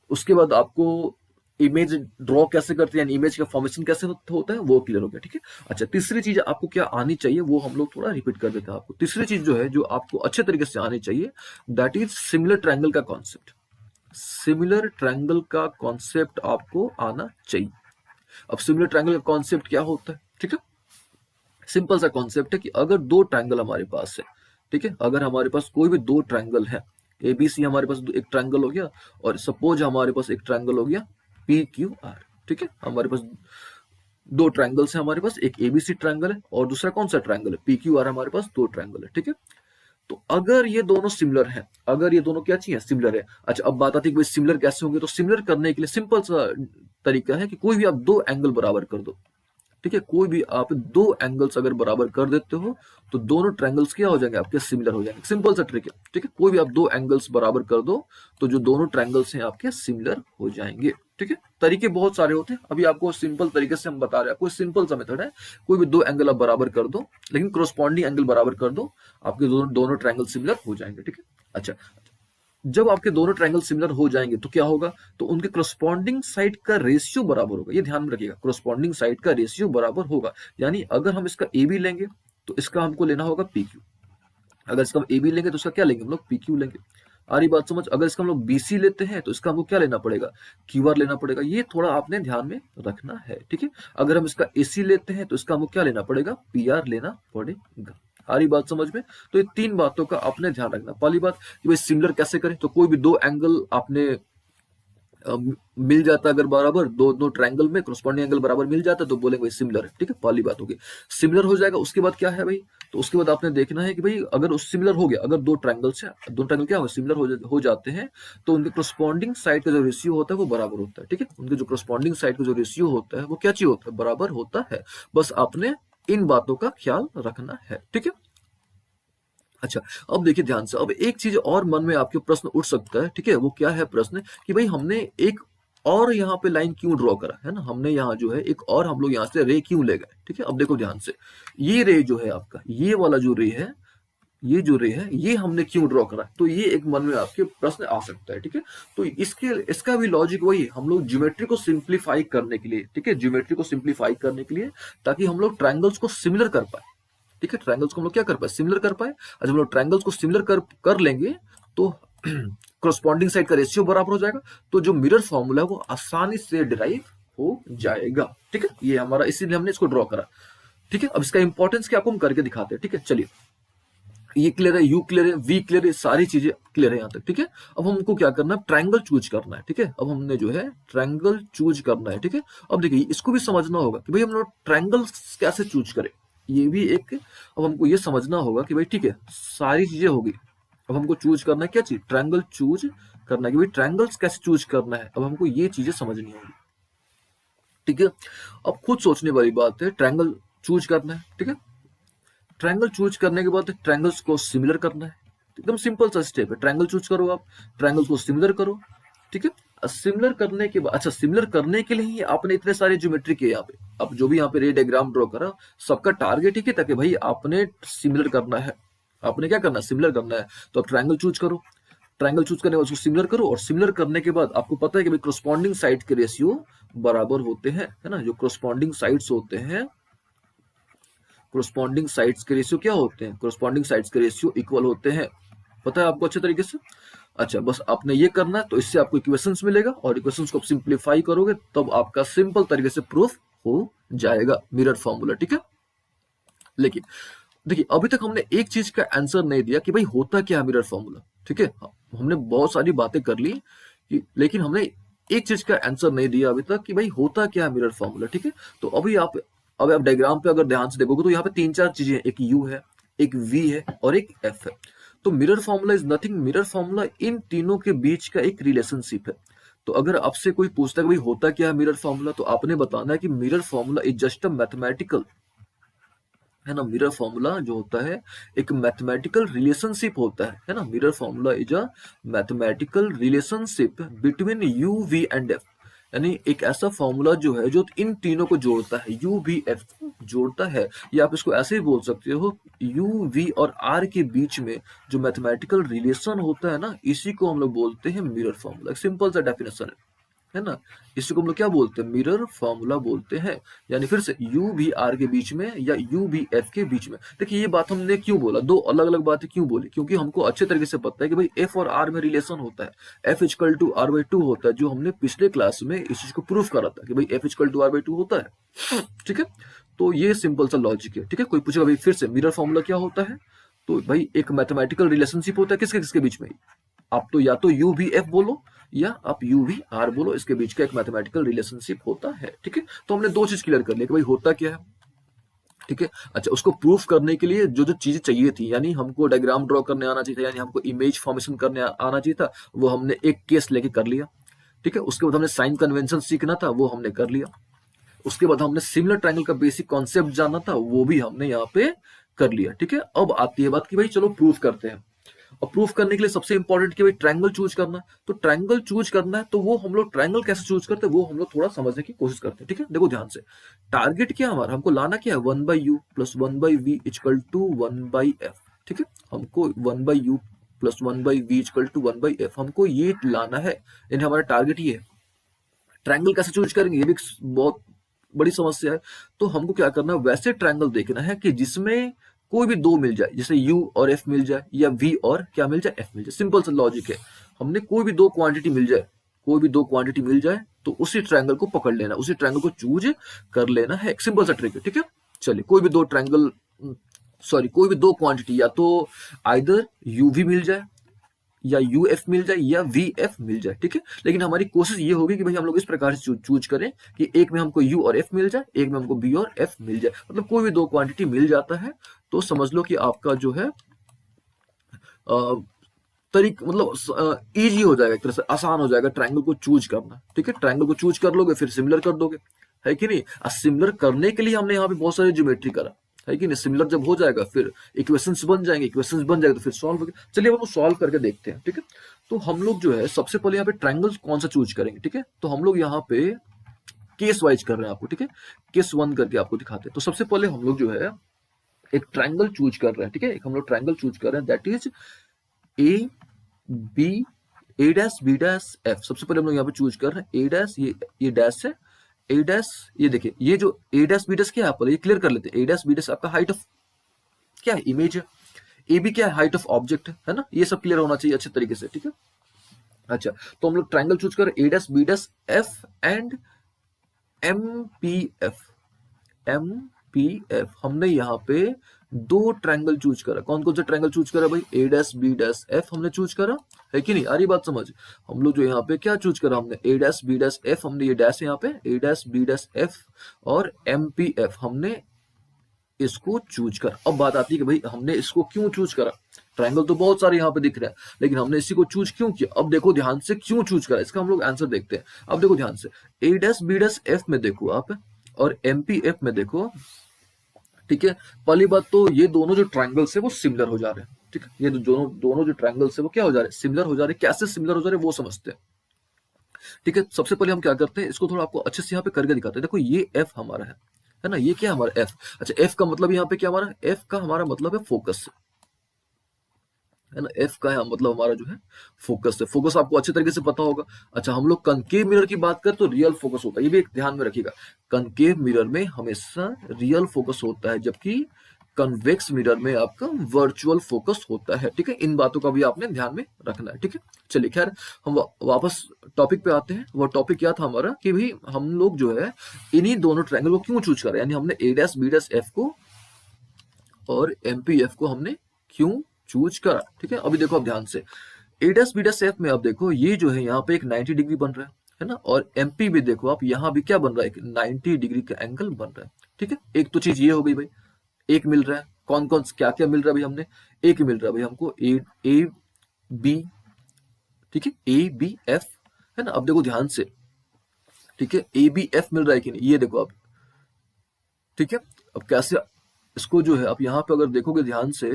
उसके बाद आपको इमेज ड्रॉ कैसे करते हैं, इमेज का फॉर्मेशन कैसे होता है वो क्लियर हो गया। ठीक है, अच्छा, तीसरी चीज आपको क्या आनी चाहिए वो हम लोग थोड़ा रिपीट कर देते हैं आपको। तीसरी चीज जो है जो आपको अच्छे तरीके से आनी चाहिए, दैट इज सिमिलर ट्रायंगल का कॉन्सेप्ट। सिमिलर ट्रायंगल का कॉन्सेप्ट आपको आना चाहिए। अब सिमिलर ट्रायंगल का कॉन्सेप्ट क्या होता है, ठीक है, सिंपल सा कॉन्सेप्ट है कि अगर दो ट्रायंगल हमारे पास है, ठीक है, अगर हमारे पास कोई भी दो ट्रायंगल है, एबीसी हमारे पास एक ट्रायंगल हो गया, और सपोज हमारे पास एक ट्रायंगल हो गया पी क्यू आर। ठीक है, हमारे पास दो ट्रायंगल्स है, हमारे पास एक एबीसी ट्रायंगल है और दूसरा कौन सा ट्रायंगल है, पी क्यू आर, हमारे पास दो ट्रायंगल है। ठीक है, तो अगर ये दोनों सिमिलर हैं, अगर ये दोनों क्या चाहिए, सिमिलर है। अच्छा, अब बात आती है कि भाई सिमिलर कैसे होंगे, तो सिमिलर करने के लिए सिंपल सा तरीका है कि कोई भी आप दो एंगल बराबर कर दो। ठीक है, कोई भी आप दो एंगल्स अगर बराबर कर देते हो तो दोनों ट्रायंगल्स क्या हो जाएंगे, आपके सिमिलर हो जाएंगे। सिंपल सा ट्रिक है। ठीक है, कोई भी आप दो एंगल्स बराबर कर दो तो जो दोनों ट्रायंगल्स हैं आपके सिमिलर हो जाएंगे। ठीक है, तरीके बहुत सारे होते हैं, अभी आपको सिंपल तरीके से हम बता रहे हैं, कोई सिंपल सा मेथड है, कोई भी दो एंगल आप बराबर कर दो, लेकिन क्रॉसपॉन्डिंग एंगल बराबर कर दो, आपके दोनों दोनों ट्रायंगल सिमिलर हो जाएंगे। ठीक है, अच्छा, जब आपके दोनों ट्रायंगल सिमिलर हो जाएंगे तो क्या होगा, तो उनके करस्पॉन्डिंग साइड का रेशियो बराबर होगा, ये ध्यान में रखिएगा, करस्पॉन्डिंग साइड का रेशियो बराबर होगा। यानी अगर हम इसका ए बी लेंगे तो इसका हमको लेना होगा पी क्यू, अगर इसका हम ए बी लेंगे तो इसका क्या लेंगे हम लोग, पी क्यू लेंगे। आ रही बात समझ, अगर इसका हम लोग बीसी लेते हैं तो इसका हमको क्या लेना पड़ेगा, क्यू आर लेना पड़ेगा, ये थोड़ा आपने ध्यान में रखना है। ठीक है, अगर हम इसका एसी लेते हैं तो इसका हमको क्या लेना पड़ेगा, पी आर लेना पड़ेगा। आ रही बात समझ में, तो ये तीन बातों का आपने ध्यान रखना। पहली बात कि भाई सिमिलर कैसे करें, तो कोई भी दो एंगल आपने मिल जाता है, अगर बराबर दो दो ट्रायंगल में करस्पॉन्डिंग एंगल बराबर मिल जाता है तो बोलेंगे भाई सिमिलर है। ठीक है, पहली बात होगी, सिमिलर हो जाएगा। उसके बाद क्या है भाई, तो उसके बाद आपने देखना है कि भाई अगर उस सिमिलर हो गया, अगर दो ट्रायंगल्स है, दो ट्रायंगल क्या हो सिमिलर हो जाते हैं, तो उनके करस्पॉन्डिंग साइड का जो रेशियो होता है वो बराबर होता है। ठीक है, उनके जो करस्पॉन्डिंग साइड का जो रेशियो होता है वो क्या चीज होता है, बराबर होता है। बस आपने इन बातों का ख्याल रखना है। ठीक है, अच्छा, अब देखिए ध्यान से, अब एक चीज और मन में आपके प्रश्न उठ सकता है। ठीक है, वो क्या है प्रश्न, कि भाई हमने एक और यहाँ पे लाइन क्यों ड्रॉ करा है ना, हमने यहाँ जो है एक और हम लोग यहाँ से रे क्यों ले गए। ठीक है, अब देखो ध्यान से, ये रे जो है आपका, ये वाला जो रे है, ये जो रे है, ये हमने क्यों ड्रॉ करा, तो ये एक मन में आपके प्रश्न आ सकता है। ठीक है, तो इसका भी लॉजिक वही, हम लोग ज्योमेट्री को सिंप्लीफाई करने के लिए, ठीक है, ज्योमेट्री को सिंप्लीफाई करने के लिए, ताकि हम लोग ट्रायंगल्स को सिमिलर कर पाए। ठीक है, ट्रायंगल्स को हम लोग क्या कर पाए, सिमिलर कर पाए। और जब हम लोग ट्रायंगल्स को सिमिलर कर लेंगे तो करस्पॉन्डिंग साइड का रेशियो बराबर हो जाएगा, तो जो मिरर फॉर्मूला है वो आसानी से डिराइव हो जाएगा। ठीक है, ये हमारा, इसीलिए हमने इसको ड्रॉ करा। ठीक है, अब इसका इंपॉर्टेंस क्या आपको हम करके दिखाते हैं। ठीक है, चलिए, ये क्लियर है, यू क्लियर है, वी क्लियर है, सारी चीजें क्लियर है यहाँ तक। ठीक है, अब हमको क्या करना है, ट्रायंगल चूज करना है। ठीक है, अब हमने जो है ट्रायंगल चूज करना है। ठीक है, अब देखिए इसको भी समझना होगा कि भाई हम लोग ट्रायंगल कैसे चूज करें, ये भी एक, अब हमको ये समझना होगा कि भाई ठीक है, सारी चीजें होगी, अब हमको चूज करना है क्या चीज, ट्रायंगल चूज करना है, कि भाई ट्रायंगल्स कैसे चूज करना है, अब हमको ये चीजें समझनी होगी। ठीक है, अब खुद सोचने वाली बात है, ट्रायंगल चूज करना है। ठीक है, ट्रायंगल चूज करने के बाद ट्रायंगल्स को सिमिलर करना है, एकदम सिंपल सा स्टेप है, ट्रायंगल चूज करो, आप ट्रायंगल्स को सिमिलर करो। ठीक है, सिमिलर करने के बाद, अच्छा, सिमिलर करने के लिए ही आपने इतने सारे ज्योमेट्री किए यहाँ पे, अब जो भी यहाँ पे रे डायग्राम ड्रॉ करा, सबका टारगेट ही था कि भाई आपने सिमिलर करना है, आपने क्या करना है, सिमिलर करना है। तो आप ट्रायंगल चूज करो, ट्रायंगल चूज करने के बाद उसको सिमिलर करो, और सिमिलर करने के बाद आपको पता है कि भाई करस्पॉन्डिंग साइड के रेशियो बराबर होते हैं, है ना, जो करस्पॉन्डिंग साइड्स होते हैं, कोरस्पॉन्डिंग साइड्स के रेशियो क्या होते हैं, कोरस्पॉन्डिंग साइड्स के रेशियो इक्वल होते हैं, पता है आपको अच्छे तरीके से। अच्छा, बस आपने ये करना है, तो इससे आपको इक्वेशंस मिलेगा और इक्वेशंस को आप सिंप्लीफाई करोगे तब आपका सिंपल तरीके से प्रूफ हो जाएगा मिरर फॉर्मूला, ठीक है। लेकिन देखिए, अभी तक हमने एक चीज का आंसर नहीं दिया कि भाई होता क्या है मिरर फॉर्मूला, ठीक है। हमने बहुत सारी बातें कर ली कि, लेकिन हमने एक चीज का आंसर नहीं दिया अभी तक कि भाई होता क्या है मिरर फॉर्मूला, ठीक है। तो अब आप डायग्राम पे अगर ध्यान से देखोगे तो यहाँ पे तीन चार चीजें हैं, एक यू है, एक वी है और एक एफ है। तो mirror formula is nothing, mirror formula in तीनों के बीच का एक रिलेशनशिप है। तो अगर आपसे कोई पूछता है कि भाई होता क्या है मिरर फॉर्मूला, तो आपने बताना है कि mirror formula is just a mathematical, है ना। मिरर फॉर्मूला जो होता है एक मैथमेटिकल रिलेशनशिप होता है ना। Mirror formula is a mathematical relationship between u v and f, यानी एक ऐसा फॉर्मूला जो है जो इन तीनों को जोड़ता है, यू वी एफ को जोड़ता है। या आप इसको ऐसे ही बोल सकते हो, यू वी और आर के बीच में जो मैथमेटिकल रिलेशन होता है ना, इसी को हम लोग बोलते हैं मिरर फॉर्मूला। सिंपल सा डेफिनेशन है ना। इसी को हम लोग क्या बोलते हैं, मिरर फॉर्मूला बोलते हैं। यानी फिर से यू भी आर के बीच में या यू भी एफ के बीच में। देखिए ये बात हमने क्यों बोला, दो अलग अलग बातें क्यों बोली, क्योंकि हमको अच्छे तरीके से पता है कि भाई एफ और आर में रिलेशन होता है, f equal to r by two होता है, जो हमने पिछले क्लास में इस चीज को प्रूफ करा था कि भाई f equal to r by two होता है, ठीक है। तो ये सिंपल सा लॉजिक है, ठीक है। कोई पूछेगा भाई फिर से मिरर फॉर्मूला क्या होता है, तो भाई एक मैथमेटिकल रिलेशनशिप होता है किसके किसके बीच में, आप तो या तो यू भी एफ बोलो या आप यू भी आर बोलो, इसके बीच का एक मैथमेटिकल रिलेशनशिप होता है, ठीक है। तो हमने दो चीज क्लियर कर लिया कि भाई होता क्या है, ठीक है। अच्छा, उसको प्रूफ करने के लिए जो जो चीजें चाहिए थी, यानी हमको डायग्राम ड्रॉ करने आना चाहिए था, यानी हमको इमेज फॉर्मेशन करने आना चाहिए था, वो हमने एक केस लेके कर लिया, ठीक है। उसके बाद हमने साइन कन्वेंशन सीखना था, वो हमने कर लिया। उसके बाद हमने सिमिलर ट्रायंगल का बेसिक कॉन्सेप्ट जानना था, वो भी हमने यहाँ पे कर लिया, ठीक है। अब आती है बात कि भाई चलो प्रूफ करते हैं। और प्रूफ करने के लिए सबसे इंपॉर्टेंट कि भाई ट्रायंगल चूज करना है। तो ट्रायंगल चूज करना है, तो वो हम लोग ट्रायंगल कैसे चूज करते हैं वो हम लोग थोड़ा समझने की कोशिश करते हैं, ठीक है। देखो ध्यान से, टारगेट क्या हमारा, हमको लाना क्या है, one by u plus one by v equal to one by f, ठीक है। हमको one by u plus one by v equal to one by f, हमको ये लाना है, यानी हमारा टारगेट ये है। ट्रायंगल कैसे चूज करेंगे, ये भी बहुत बड़ी समस्या है। तो हमको क्या करना है, वैसे ट्रायंगल देखना है कि जिसमें कोई भी दो मिल जाए, जैसे u और f मिल जाए या v और क्या मिल जाए, f मिल जाए। सिंपल सा लॉजिक है, हमने कोई भी दो क्वांटिटी मिल जाए, कोई भी दो क्वांटिटी मिल जाए तो उसी ट्रायंगल को पकड़ लेना, उसी ट्रायंगल को चूज कर लेना है। एक सिंपल सा ट्रिक है, ठीक है। चलिए, कोई भी दो ट्रायंगल, सॉरी कोई भी दो क्वांटिटी, या तो आइदर uv मिल जाए या यू एफ मिल जाए या वी एफ मिल जाए, ठीक है। लेकिन हमारी कोशिश ये होगी कि भाई हम लोग इस प्रकार से चूज करें कि एक में हमको यू और एफ मिल जाए, एक में हमको बी और एफ मिल जाए, मतलब कोई भी दो क्वांटिटी मिल जाता है तो समझ लो कि आपका जो है मतलब इजी हो जाएगा, एक तरह से आसान हो जाएगा ट्रायंगल को चूज करना, ठीक है। ट्रायंगल को चूज कर लोगे फिर सिमिलर कर दोगे, है कि नहीं। सिमिलर करने के लिए हमने यहाँ पे बहुत सारी ज्योमेट्री करा, है कि नहीं। सिमिलर जब हो जाएगा फिर इक्वेशंस बन जाएंगे, इक्वेशंस बन जाएगा तो फिर सॉल्व होगा। चलिए अब हम सॉल्व करके देखते हैं, ठीक है। तो हम लोग जो है सबसे पहले यहाँ पे ट्रायंगल कौन सा चूज करेंगे, ठीक है। तो हम लोग यहाँ पे केस वाइज कर रहे हैं आपको, ठीक है। केस वन करके आपको दिखाते हैं। तो सबसे पहले हम लोग जो है एक ट्रायंगल चूज कर रहे हैं, ठीक है। एक हम लोग ट्रायंगल चूज कर रहे हैं, that is a b, a dash B dash f. सबसे पहले हम लोग यहाँ पे चूज कर रहे हैं ए डैश, ये डैश है, ए डैश, ये देखिए ये जो ए डैश बी डैश क्या है, आप ये क्लियर कर लेते हैं। ए डैश बी डैश आपका हाइट ऑफ क्या है, इमेज है। ए बी क्या है, हाइट ऑफ ऑब्जेक्ट है ना। ये सब क्लियर होना चाहिए अच्छे तरीके से, ठीक है। अच्छा, तो हम लोग ट्रायंगल चूज कर A dash B dash F and M P F, M P F. हमने यहाँ पे दो ट्रायंगल चूज करा। कौन कौन सा ट्रायंगल चूज करा भाई, ए डैश बी डैश एफ हमने चूज करा, है कि नहीं। आ रही बात समझ। हम लोग जो यहाँ पे क्या चूज करा, हमने ए डैश बी डैश एफ, हमने ये डैश यहाँ पे ए डैश बी डैश एफ और एम पी एफ हमने इसको चूज कर। अब बात आती है कि भाई हमने इसको क्यों चूज करा, ट्रायंगल तो बहुत सारे यहाँ पे दिख रहे हैं, लेकिन हमने इसी को चूज क्यों किया। अब देखो ध्यान से क्यों चूज करा, इसका हम लोग आंसर देखते हैं। अब देखो ध्यान से, ए डैश बी डैश एफ में देखो आप और एमपीएफ में देखो, ठीक है। पहली बात तो ये दोनों जो ट्रायंगल्स है वो सिमिलर हो जा रहे हैं, ठीक है। ये दोनों जो ट्रायंगल्स है वो क्या हो जा रहे हैं, सिमिलर हो जा रहे हैं। कैसे सिमिलर हो जा रहे हैं वो समझते हैं, ठीक है। सबसे पहले हम क्या करते हैं, इसको थोड़ा आपको अच्छे से यहाँ पे करके दिखाते हैं। देखो ये एफ हमारा है ना, ये क्या हमारा एफ। अच्छा, एफ का मतलब यहाँ पे क्या हमारा, एफ का हमारा मतलब है फोकस, है ना। एफ का है मतलब हमारा जो है फोकस है। फोकस आपको अच्छे तरीके से पता होगा। अच्छा, हम लोग कनकेव मिरर की बात करें तो रियल फोकस होता है, ये भी एक ध्यान में रखिएगा। कनकेव मिरर में हमेशा रियल फोकस होता है, जबकि कन्वेक्स मिरर में आपका वर्चुअल फोकस होता है। ठीक है, इन बातों का भी आपने ध्यान में रखना है। ठीक है, चलिए खैर हम वापस टॉपिक पे आते हैं। वो टॉपिक क्या था हमारा कि भाई हम लोग जो है इन्हीं दोनों ट्रायंगल को क्यों चूज करें, यानी हमने ए डैश बी डैश एफ को और एमपीएफ को हमने क्यों चूज करा। ठीक है, अभी देखो अब ध्यान से ए डैश बी डैश एफ में अब देखो ये जो है यहाँ पे एक 90 डिग्री बन रहा है ना, और एमपी भी देखो आप यहाँ भी क्या बन रहा है, एक 90 डिग्री का एंगल बन रहा है। ठीक है, एक तो चीज ये हो गई भाई, एक मिल रहा है। कौन कौन क्या क्या मिल रहा है भाई, हमने एक मिल रहा है भाई हमको ए ए बी। ठीक है, ए बी एफ है ना। अब देखो ध्यान से, ठीक है, ए बी एफ मिल रहा है कि नहीं, ये देखो अब। ठीक है, अब कैसे इसको जो है आप यहाँ पे अगर देखोगे ध्यान से,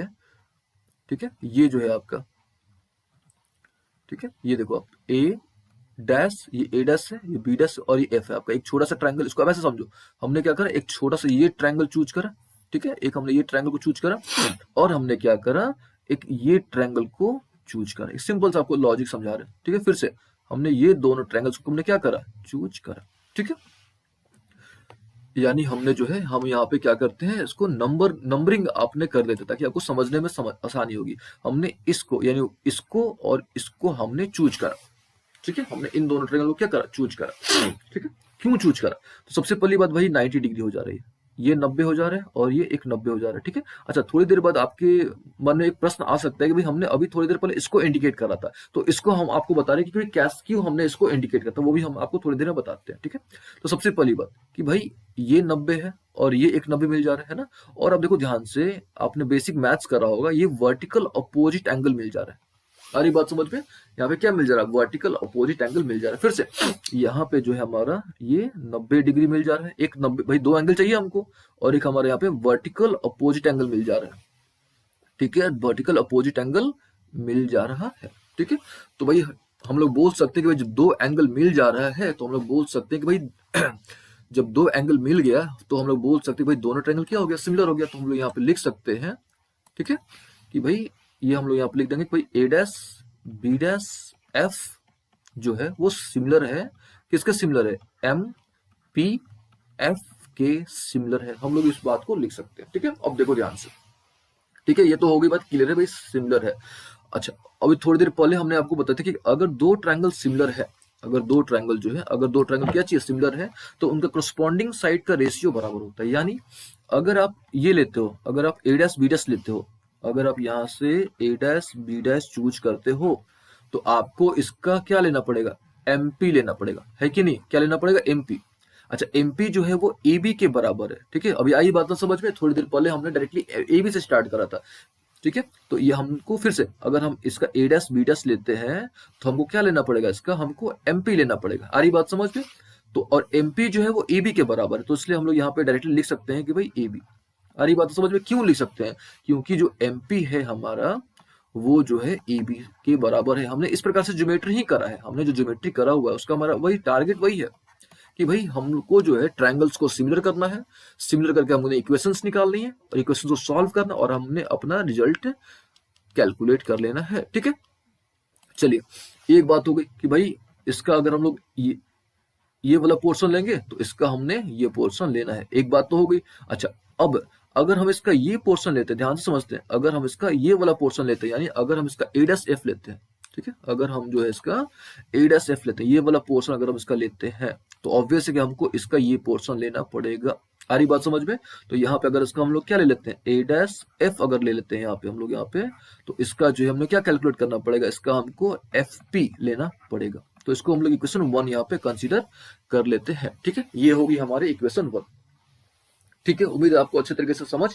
ठीक है, ये जो है आपका, ठीक है, ये देखो आप ए डैश, ये ए डैश है, ये बी डैश और ये एफ है आपका एक छोटा सा ट्रायंगल। इसको अब ऐसे समझो, हमने क्या करा, एक छोटा सा ये ट्रायंगल चूज करा। ठीक है, एक हमने ये ट्रायंगल को चूज करा और हमने क्या करा, एक ये ट्रायंगल को चूज करा। एक सिंपल सा आपको लॉजिक समझा रहे हैं। ठीक है, फिर से हमने ये दोनों ट्रायंगल्स को हमने क्या करा, चूज करा। ठीक है, यानी हमने जो है हम यहाँ पे क्या करते हैं, इसको नंबरिंग आपने कर देते ताकि आपको समझने में आसानी होगी। हमने इसको यानी इसको और इसको हमने चूज करा। ठीक है, हमने इन दोनों ट्रायंगल को क्या करा, चूज करा। ठीक है, क्यों चूज करा, तो सबसे पहली बात भाई 90 डिग्री हो जा रही है, ये 90 हो जा रहा है और ये एक 90 हो जा रहा है। ठीक है, अच्छा थोड़ी देर बाद आपके मन में एक प्रश्न आ सकता है कि भाई हमने अभी थोड़ी देर पहले इसको इंडिकेट करा था, तो इसको हम आपको बता रहे हैं कि भाई कैसे क्यों हमने इसको इंडिकेट करा था, वो भी हम आपको थोड़ी देर में बताते हैं। ठीक है, तो सबसे पहली बात कि भाई ये 90 है और ये एक 90 मिल जा रहा है ना। और अब देखो ध्यान से, आपने बेसिक मैथ्स करा होगा, ये वर्टिकल अपोजिट एंगल मिल जा रहा है। सारी बात समझ में, यहाँ पे क्या मिल जा रहा है, वर्टिकल अपोजिट एंगल मिल जा रहा है। फिर से यहाँ पे जो है हमारा ये 90 डिग्री मिल जा रहा है, एक 90 भाई दो एंगल चाहिए हमको, और एक हमारे यहाँ पे वर्टिकल अपोजिट एंगल मिल जा रहा है। ठीक है, वर्टिकल अपोजिट एंगल मिल जा रहा है। ठीक है, तो भाई हम लोग बोल सकते हैं कि भाई जब दो एंगल मिल जा रहा है तो हम लोग बोल सकते हैं कि भाई जब दो एंगल मिल गया तो हम लोग बोल सकते हैं भाई दोनों ट्रायंगल क्या हो गया, सिमिलर हो गया। तो हम लोग यहाँ पे लिख सकते हैं, ठीक है, कि भाई ये हम लोग यहाँ पे लिख देंगे कि भाई ए डैश बी डैश एफ जो है वो सिमिलर है, किसके सिमिलर है, एम पी एफ के सिमिलर है। हम लोग इस बात को लिख सकते हैं। ठीक है, अब देखो ध्यान से, ठीक है, ये तो हो गई बात क्लियर है भाई, सिमिलर है। अच्छा, अभी थोड़ी देर पहले हमने आपको बताया था कि अगर दो ट्रायंगल सिमिलर है, अगर दो ट्रायंगल जो है, अगर दो ट्रायंगल क्या चीज सिमिलर है, तो उनका करस्पॉन्डिंग साइड का रेशियो बराबर होता है। यानी अगर आप ये लेते हो, अगर आप ए डैश बी डैश लेते हो, अगर आप यहाँ से ए डैश बी डैश चूज करते हो, तो आपको इसका क्या लेना पड़ेगा, एमपी लेना पड़ेगा, है कि नहीं, क्या लेना पड़ेगा, एमपी। अच्छा, एमपी जो है वो ए बी के बराबर है। ठीक है, अभी आई बात ना समझ में, थोड़ी देर पहले हमने डायरेक्टली ए बी से स्टार्ट करा था। ठीक है, तो ये हमको फिर से, अगर हम इसका ए डैश बी डैश लेते हैं तो हमको क्या लेना पड़ेगा, इसका हमको एमपी लेना पड़ेगा। आ रही बात समझ में, तो और एमपी जो है वो ए बी के बराबर है, तो इसलिए हम लोग यहाँ पे डायरेक्टली लिख सकते हैं कि भाई ए बी। आ रही बात समझ में, क्यों लिख सकते हैं, क्योंकि जो एमपी है हमारा वो जो है ए बी के बराबर है। हमने इस प्रकार से ज्योमेट्री ही करा है, हमने जो ज्योमेट्री करा हुआ है उसका हमारा वही टारगेट वही है कि भाई हमको जो है ट्रायंगल्स को सिमिलर करना है, सिमिलर करके हमने इक्वेशंस निकालनी है और इक्वेशंस को सॉल्व करना और हमने अपना रिजल्ट कैलकुलेट कर लेना है। ठीक है, चलिए एक बात हो गई कि भाई इसका अगर हम लोग ये वाला पोर्शन लेंगे तो इसका हमने ये पोर्शन लेना है, एक बात तो हो गई। अच्छा, अब अगर हम इसका ये पोर्शन लेते हैं, ध्यान से समझते हैं, अगर हम इसका ये वाला पोर्शन लेते हैं, यानी अगर हम इसका ए डैश एफ लेते हैं, ठीक है, अगर हम जो है इसका ए डैश एफ लेते हैं, ये वाला पोर्शन अगर हम इसका लेते हैं, तो ऑब्वियस है कि हमको इसका ये पोर्शन लेना पड़ेगा। आ रही बात समझ में, तो यहाँ पे अगर इसका हम लोग क्या ले लेते हैं, ए डैश एफ अगर ले लेते हैं यहाँ पे हम लोग, यहाँ पे तो इसका जो है हमने क्या कैलकुलेट करना पड़ेगा, इसका हमको एफ पी लेना पड़ेगा। तो इसको हम लोग इक्वेशन 1 यहाँ पे कंसीडर कर लेते हैं। ठीक है, ये होगी हमारी इक्वेशन 1। ठीक है, उम्मीद है आपको अच्छे तरीके से समझ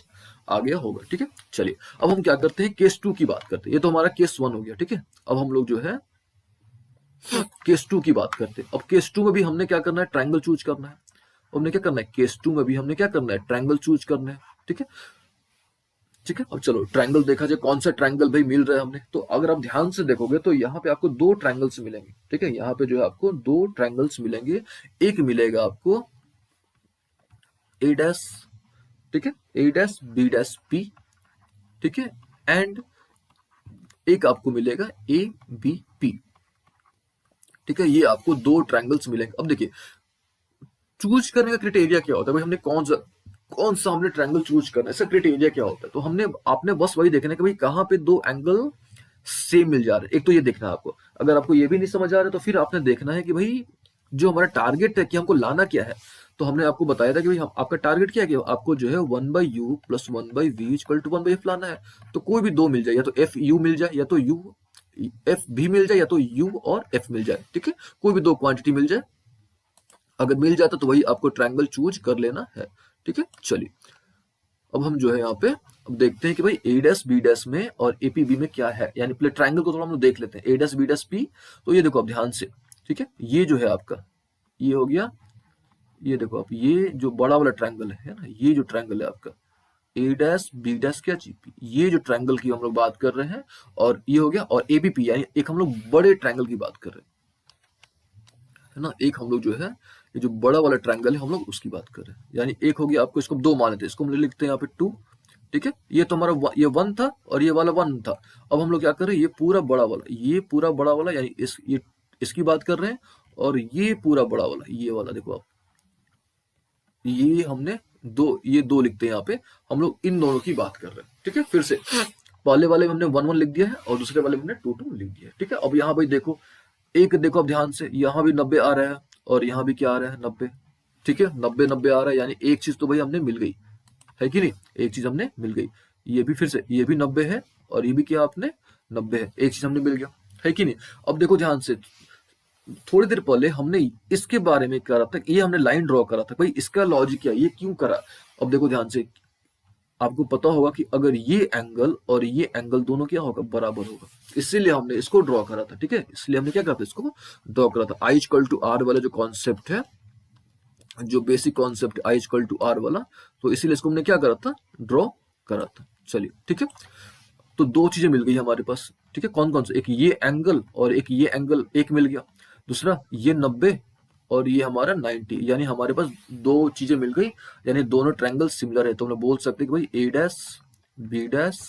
आ गया होगा। ठीक है, चलिए अब हम क्या करते हैं, केस 2 की बात करते हैं। ये तो हमारा केस 1 हो गया। ठीक है, अब हम लोग जो है केस 2 की बात करते हैं। अब केस 2 में भी हमने क्या करना है, ट्रायंगल चूज करना है। हमने क्या करना है, केस 2 में भी हमने क्या करना है, ट्रायंगल चूज करना है। ठीक है, ठीक है, अब चलो ट्रायंगल देखा जाए, कौन सा ट्रायंगल भाई मिल रहा है हमने, तो अगर आप ध्यान से देखोगे तो यहाँ पे आपको दो ट्रायंगल्स मिलेंगे। ठीक है, यहाँ पे जो है आपको दो ट्रायंगल्स मिलेंगे, एक मिलेगा आपको ए डैश, ठीक है, ए डैश बी डैश पी, ठीक है, एंड एक आपको मिलेगा ए बी पी। ठीक है, ये आपको दो ट्रायंगल्स मिलेंगे। अब देखिए चूज करने का क्राइटेरिया क्या होता है भाई, हमने कौन सा हमने ट्रायंगल चूज करना है, इसका क्राइटेरिया क्या होता है। तो हमने आपने बस वही देखना है कि भाई कहाँ पे दो एंगल सेम मिल जा रहे हैं, एक तो ये देखना है आपको। अगर आपको ये भी नहीं समझ आ रहा है तो फिर आपने देखना है कि भाई जो हमारा टारगेट है कि हमको लाना क्या है। तो हमने आपको बताया था कि भाई हम आपका टारगेट क्या है कि आपको जो है 1/u plus 1/v equal to 1/f लाना है। तो कोई भी दो मिल जाए, या तो एफ यू मिल जाए, या तो यू एफ भी मिल जाए, या तो यू और एफ मिल जाए, ठीक है, कोई भी दो क्वांटिटी मिल जाए। अगर मिल जाता तो वही आपको ट्रायंगल चूज कर लेना है, ठीक है। चलिए अब हम जो है यहाँ पे अब देखते हैं कि भाई ए डैश बी डैश में और एपीबी में क्या है, यानी पहले ट्रायंगल को थोड़ा हम लोग देख लेते हैं, ए डैश बी डैश पी। तो ये देखो आप ध्यान से, ठीक है, ये जो है आपका ये हो गया, ये देखो आप, ये जो बड़ा वाला ट्रायंगल है ना, ये जो ट्रायंगल है आपका ए डैश बी डैश क्या जीपी, ये जो ट्रायंगल की हम लोग बात कर रहे हैं, और ये हो गया, और एबीपी यानी एक हम लोग बड़े ट्रायंगल की बात कर रहे हैं, है ना, एक हम लोग जो है ये जो बड़ा वाला ट्रायंगल है हम लोग उसकी बात कर रहे हैं। यानी एक हो गया, आपको इसको दो मान लेते हैं, इसको हम लिखते हैं यहाँ पे 2, ठीक है। ये तो हमारा ये 1 था और ये वाला 1 था। अब हम लोग क्या कर रहे हैं, ये पूरा बड़ा वाला, ये पूरा बड़ा वाला, यानी ये इसकी बात कर रहे हैं, और ये पूरा बड़ा वाला, ये वाला देखो आप, ये हमने ये दो लिखते हैं यहाँ पे, हम लोग इन दोनों की बात कर रहे हैं, ठीक है। फिर से पहले वाले में हमने 1 1 लिख दिया है और दूसरे वाले में हमने 2 2 लिख दिया है, ठीक है। अब यहाँ भाई देखो, एक देखो अब ध्यान से, यहाँ भी 90 आ रहा है और यहाँ भी क्या आ रहा है, 90, ठीक है, 90 90 आ रहा है, यानी एक चीज तो भाई हमने मिल गई, है कि नहीं, एक चीज हमने मिल गई। ये भी फिर से, ये भी 90 है और ये भी क्या आपने 90 है, एक चीज हमने मिल गया, है कि नहीं। अब देखो ध्यान से, थोड़ी देर पहले हमने इसके बारे में करा था, ये हमने लाइन ड्रॉ करा था, भाई इसका लॉजिक क्या, ये क्यों करा। अब देखो ध्यान से, आपको पता होगा कि अगर ये एंगल और ये एंगल दोनों क्या होगा, बराबर होगा, इसीलिए हमने इसको ड्रॉ करा था, ठीक है। इसलिए हमने क्या करा था, इसको ड्रॉ करा था। आई इक्वल टू आर वाला जो कॉन्सेप्ट है, जो basic concept i equal to r वाला, तो इसीलिए इसको हमने क्या करा था, ड्रॉ करा था। चलिए ठीक है, तो दो चीजें मिल गई हमारे पास, ठीक है। कौन कौन से, एक ये एंगल और एक ये एंगल, एक मिल गया। दूसरा ये 90 और ये हमारा 90, यानी हमारे पास दो चीजें मिल गई, यानी दोनों ट्रायंगल सिमिलर है। तो हम लोग बोल सकते हैं कि भाई ए डैश बी डैश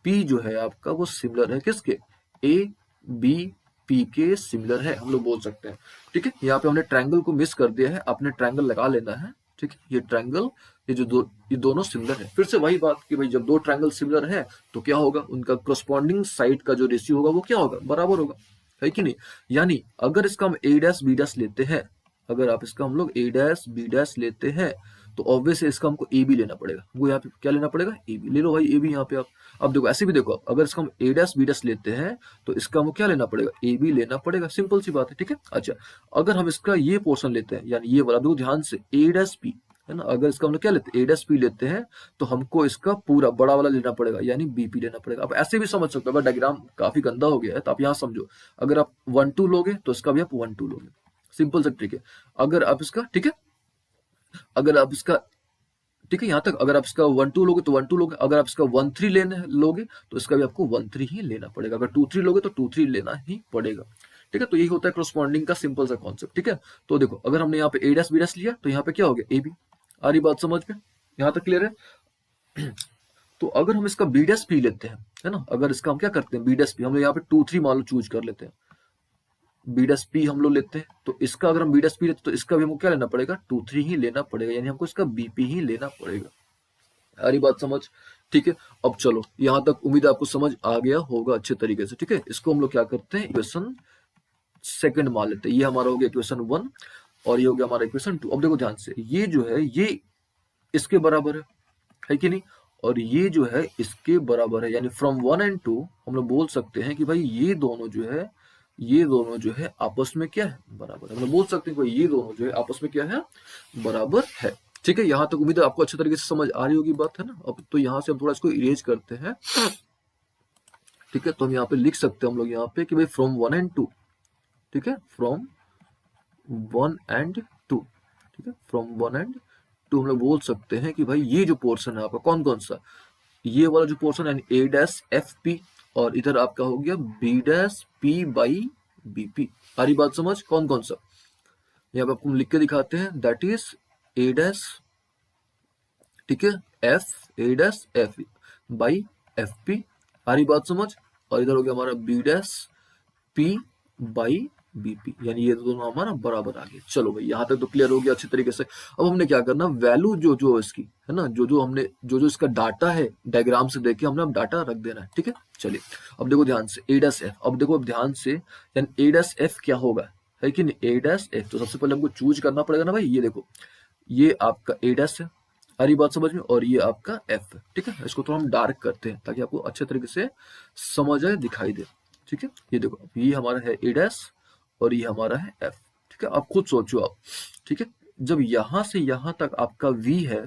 पी जो है आपका वो सिमिलर है किसके, ए बी पी के सिमिलर है, हम लोग बोल सकते हैं, ठीक है। यहाँ पे हमने ट्रायंगल को मिस कर दिया है, आपने ट्रायंगल लगा लेना है, ठीक है। ये ट्रायंगल, ये दोनों सिमिलर है। फिर से वही बात कि भाई जब दो ट्रायंगल सिमिलर है तो क्या होगा, उनका करस्पॉन्डिंग साइड का जो रेशियो होगा वो क्या होगा, बराबर होगा, है कि नहीं। यानी अगर इसका हम ए डैश बी डैश लेते हैं, अगर आप इसका हम लोग ए डैश बी डैश लेते हैं, तो ऑब्वियस है इसका हमको ए बी लेना पड़ेगा। वो यहाँ पे क्या लेना पड़ेगा, ए बी ले लो भाई, ए बी यहाँ पे आप। अब देखो ऐसे भी देखो, अगर इसका हम ए डैश बी डैश लेते हैं तो इसका हमको क्या लेना पड़ेगा, ए बी लेना पड़ेगा, सिंपल सी बात है, ठीक है। अच्छा, अगर हम इसका ये पोर्शन लेते हैं, यानी ये वाला, देखो ध्यान से, ए डैश पी है ना, अगर इसका हम लोग क्या लेते हैं, ए डैश पी लेते हैं, तो हमको इसका पूरा बड़ा वाला लेना पड़ेगा, यानी बीपी लेना पड़ेगा। आप ऐसे भी समझ सकते हो, अगर डायग्राम काफी गंदा हो गया है तो आप यहाँ समझो, अगर आप 1 2 लोगे तो इसका भी आप 1 2 लोगे, सिंपल सा ट्रिक है। अगर आप इसका, ठीक है, अगर आप इसका, ठीक है, यहाँ तक अगर आप इसका 1 2 लोगे तो 1 2 लोगे, अगर आप इसका 1 3 लेने लोगे तो इसका भी आपको 1 3 ही लेना पड़ेगा, अगर 2 3 लोगे तो 2 3 लेना ही पड़ेगा, ठीक है। तो यही होता है करस्पॉन्डिंग का सिंपल सा कॉन्सेप्ट, ठीक है। तो देखो अगर हमने यहाँ पे ए डैश बी डैश लिया तो यहाँ पे क्या हो गया, ए बी। आ रही बात समझ में, यहाँ तक क्लियर है। तो अगर हम इसका बी डैश पी लेते हैं, है ना, अगर इसका हम क्या करते हैं, बी डैश पी हम लोग यहाँ पे 2 3 मान लो चूज कर लेते हैं, बी डैश पी हम लोग लेते हैं, तो इसका अगर हम बी डैश पी लेते हैं तो इसका भी हमको क्या लेना पड़ेगा, 2 3 ही लेना पड़ेगा, यानी हमको इसका बीपी ही लेना पड़ेगा। सारी बात समझ, ठीक है। अब चलो यहां तक उम्मीद है आपको समझ आ गया होगा अच्छे तरीके से, ठीक है। इसको हम लोग क्या करते हैं, इक्वेशन सेकंड मान लेते हैं, ये हमारा हो गया इक्वेशन 1 और ये हो गया हमारा इक्वेशन 2। अब देखो ध्यान से, ये जो है ये इसके बराबर है कि नहीं, और ये जो है इसके बराबर है, यानी फ्रॉम 1 एंड 2 हम लोग बोल सकते हैं कि भाई ये दोनों जो है, ये दोनों जो है आपस में क्या है, बराबर है। हम लोग बोल सकते हैं कि भाई ये दोनों जो है आपस में क्या है, बराबर है, ठीक है। यहाँ तक उम्मीद है आपको अच्छे तरीके से समझ आ रही होगी बात, है ना। अब तो यहाँ से हम थोड़ा इसको इरेज करते हैं, ठीक है। तो हम यहाँ पे लिख सकते हैं हम लोग यहाँ पे कि भाई फ्रॉम 1 एंड 2, ठीक है, फ्रॉम 1 एंड 2, ठीक है, फ्रॉम 1 एंड 2 हम लोग बोल सकते हैं कि भाई ये जो पोर्शन है आपका कौन कौन सा, ये वाला जो पोर्शन है ए डैश एफ पी, और इधर आपका हो गया b dash p by b p. सारी बात समझ, कौन कौन सा, यहाँ पे आपको हम लिख के दिखाते हैं, दैट इज ए डैश, ठीक है, f a dash f by f p. सारी बात समझ, और इधर हो गया हमारा b dash p by b p, यानी ये दोनों हमारा बराबर आ गए। चलो भाई यहाँ तक तो क्लियर हो गया अच्छी तरीके से। अब हमने क्या करना, वैल्यू जो जो इसकी है ना, जो जो हमने जो जो इसका डाटा है डायग्राम से देख के हमने अब डाटा रख देना है, ठीक है। चलिए अब देखो ध्यान से ए डैश एफ, अब देखो अब ध्यान से, यानी ए डैश एफ क्या होगा, है कि नहीं, ए डैश एफ। तो सबसे पहले हमको चूज करना पड़ेगा ना भाई, ये देखो ये आपका ए डैश है, आ रही बात समझ में, और ये आपका एफ है, ठीक है। इसको थोड़ा हम डार्क करते हैं ताकि आपको अच्छे तरीके से समझ आए, दिखाई दे, ठीक है। ये देखो ये हमारा है ए डैश और ये हमारा है एफ, ठीक है। आप खुद सोचो आप, ठीक है, जब यहां से यहां तक आपका वी है,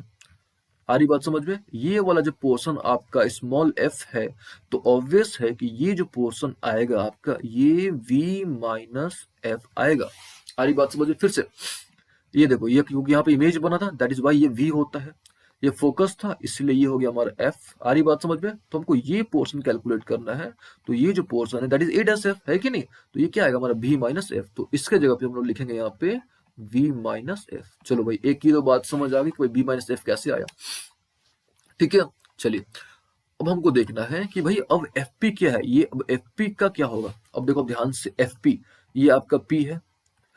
आ रही बात समझ में, ये वाला जो पोर्शन आपका स्मॉल एफ है, तो ऑब्वियस है कि ये जो पोर्शन आएगा आपका, ये वी माइनस एफ आएगा। आ रही बात समझ में, फिर से ये देखो, ये क्योंकि यहाँ पे इमेज बना था, दैट इज वाई ये वी होता है, ये फोकस था इसलिए ये हो गया हमारा एफ। आ रही बात समझ में, तो हमको ये पोर्शन कैलकुलेट करना है, तो ये जो पोर्शन है that is A dash F, है कि नहीं, तो ये क्या आएगा हमारा v माइनस एफ, तो इसके जगह पे हम लोग लिखेंगे यहाँ पे v माइनस एफ। चलो भाई एक की तो बात समझ आ गई कि v माइनस एफ कैसे आया, ठीक है। चलिए अब हमको देखना है कि भाई अब एफ क्या है, ये अब एफ का क्या होगा। अब देखो ध्यान से, एफ ये आपका p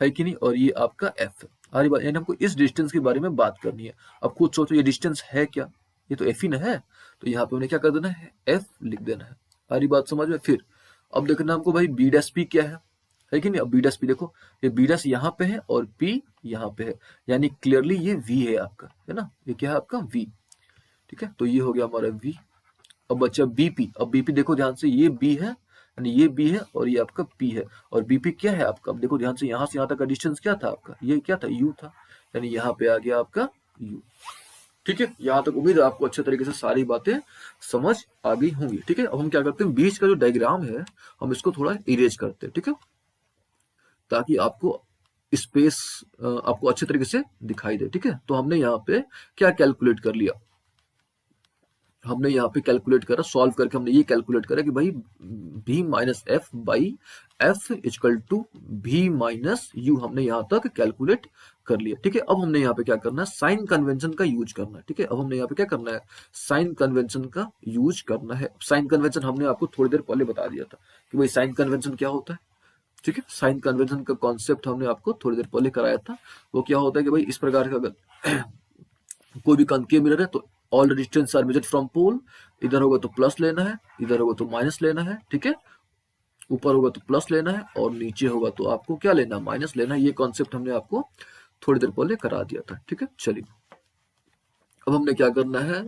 है कि नहीं, और ये आपका एफ है। आ रही बात, यानी हमको इस डिस्टेंस के बारे में बात करनी है। अब खुद सोचो ये डिस्टेंस है क्या, ये तो एफ ही ना है, तो यहाँ पे उन्हें क्या कर देना है, एफ लिख देना है। आ रही बात समझ में, फिर अब देखना हमको भाई बी डैश पी क्या है कि नहीं। अब बी डैश पी देखो, ये बी डैश यहाँ पे है और पी यहाँ पे है, यानी क्लियरली ये वी है आपका, है ना, ये क्या है आपका वी, ठीक है। तो ये हो गया हमारा वी। अब बच्चा बीपी, अब बीपी देखो ध्यान से, ये बी है, यानी ये बी है और ये आपका पी है, और बीपी क्या है आपका, अब देखो ध्यान से, यहाँ तक का डिस्टेंस क्या था आपका, ये क्या था, यू था, यानी यहाँ पे आ गया आपका यू, ठीक है। यहाँ तक उम्मीद है आपको अच्छे तरीके से सारी बातें समझ आ गई होंगी, ठीक है। अब हम क्या करते हैं, बीच का जो डायग्राम है हम इसको थोड़ा इरेज करते हैं, ठीक है, ताकि आपको स्पेस आपको अच्छे तरीके से दिखाई दे, ठीक है। तो हमने यहाँ पे क्या कैलकुलेट कर लिया, हमने यहाँ पे कैलकुलेट करा, सॉल्व करके हमने ये कैलकुलेट करा कि भाई v minus f by f equal to v minus u, हमने यहाँ तक कैलकुलेट कर लिया, ठीक है। अब हमने यहाँ पे क्या करना है, साइन कन्वेंशन का यूज करना है, ठीक है। अब हमने यहाँ पे क्या करना है, साइन कन्वेंशन का यूज करना है। साइन कन्वेंशन हमने आपको थोड़ी देर पहले बता दिया था कि भाई साइन कन्वेंशन क्या होता है, ठीक है। साइन कन्वेंशन का कॉन्सेप्ट हमने आपको थोड़ी देर पहले कराया था। वो क्या होता है कि भाई इस प्रकार का अगर कोई भी कॉन्केव मिरर है तो all distance are measured from pole, इधर होगा तो प्लस लेना है, इधर होगा तो माइनस लेना है, ठीक है। ऊपर होगा तो प्लस लेना है और नीचे होगा तो आपको क्या लेना है, माइनस लेना है। ये कॉन्सेप्ट हमने आपको थोड़ी देर पहले करा दिया था, ठीक है। चलिए अब हमने क्या करना है,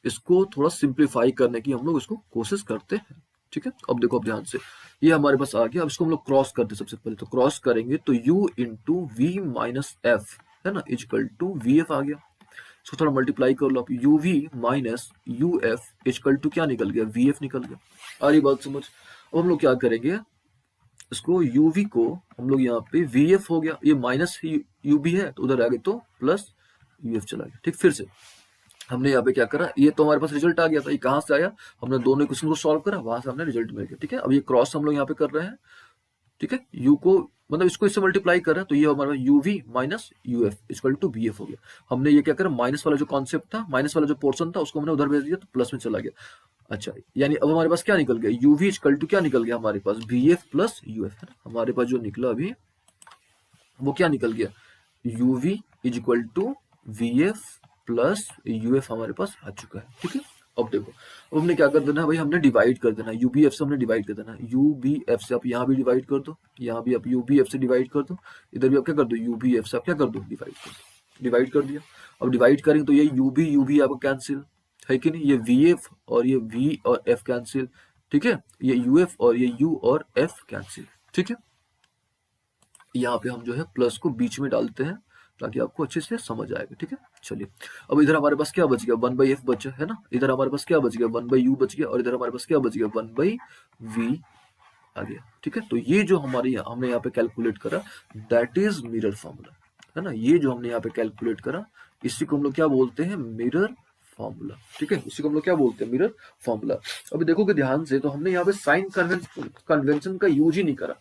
इसको थोड़ा सिंप्लीफाई करने की हम लोग इसको कोशिश करते हैं, ठीक है। अब देखो अब ध्यान से, ये हमारे पास आ गया। अब इसको हम लोग क्रॉस करते हैं, सबसे पहले तो क्रॉस करेंगे तो u into v minus f, है ना, इजकल टू वी एफ आ गया। इसको थोड़ा मल्टीप्लाई कर लो आप, u v minus u f equal to क्या निकल गया, वी एफ निकल गया। आ रही बात समझ। अब हम लोग क्या करेंगे, इसको यू वी को हम लोग यहाँ पे वी एफ हो गया, ये माइनस यू बी है तो उधर आ गए तो प्लस यू एफ चला गया, ठीक। फिर से हमने यहाँ पे क्या करा, ये तो हमारे पास रिजल्ट आ गया था, ये कहाँ से आया, हमने दोनों क्वेश्चन को सॉल्व करा, वहां से हमने रिजल्ट मिल गया, ठीक है। अब ये क्रॉस हम लोग यहाँ पे कर रहे हैं, ठीक है। यू को मतलब इसको इससे मल्टीप्लाई कर रहे हैं तो ये हमारा u v minus u f equal to v f हो गया। हमने ये क्या करा, माइनस वाला जो कॉन्सेप्ट था, माइनस वाला जो पोर्शन था उसको हमने उधर भेज दिया तो प्लस में चला गया। अच्छा, यानी अब हमारे पास क्या निकल गया, यू वी इक्वल टू क्या निकल गया हमारे पास, B F plus you F, है ना। हमारे पास जो निकला अभी वो क्या निकल गया, u v is equal to v f plus you f हमारे पास आ चुका है, ठीक है। अब देखो, अब हमने क्या कर देना है भाई, हमने डिवाइड कर देना है, यू बी एफ से हमने डिवाइड कर देना है, यू बी एफ से आप यहाँ भी डिवाइड कर दो, यहाँ भी आप यू बी एफ से डिवाइड कर दो, इधर भी आप क्या कर दो, यू बी एफ से आप क्या कर दो, डिवाइड कर दो। डिवाइड कर दिया, अब डिवाइड करेंगे तो ये यू बी आपको कैंसिल, है कि नहीं, ये वी एफ और ये वी और एफ कैंसिल, ठीक है, ये यू एफ और ये यू और एफ कैंसिल, ठीक है। यहाँ पे हम जो है प्लस को बीच में डालते हैं ताकि आपको अच्छे से समझ आएगा, ठीक है। चलिए, अब इधर हमारे पास क्या बच गया, वन बाई एफ बचा, है ना। इधर हमारे पास क्या बच गया, वन बाई यू बच गया, और इधर हमारे पास क्या बच गया, वन बाई वी आ गया, ठीक है। तो ये जो हमारे हमने यहाँ पे कैलकुलेट करा दैट इज मिरर फॉर्मूला, है ना। ये जो हमने यहाँ पे कैलकुलेट करा इसी को हम लोग क्या बोलते हैं, मिरर फॉर्मूला, ठीक है। इसी को हम लोग क्या बोलते हैं, मिरर फॉर्मूला। अभी देखोगे ध्यान से तो हमने यहाँ पे साइन कन्वेंशन का यूज ही नहीं करा,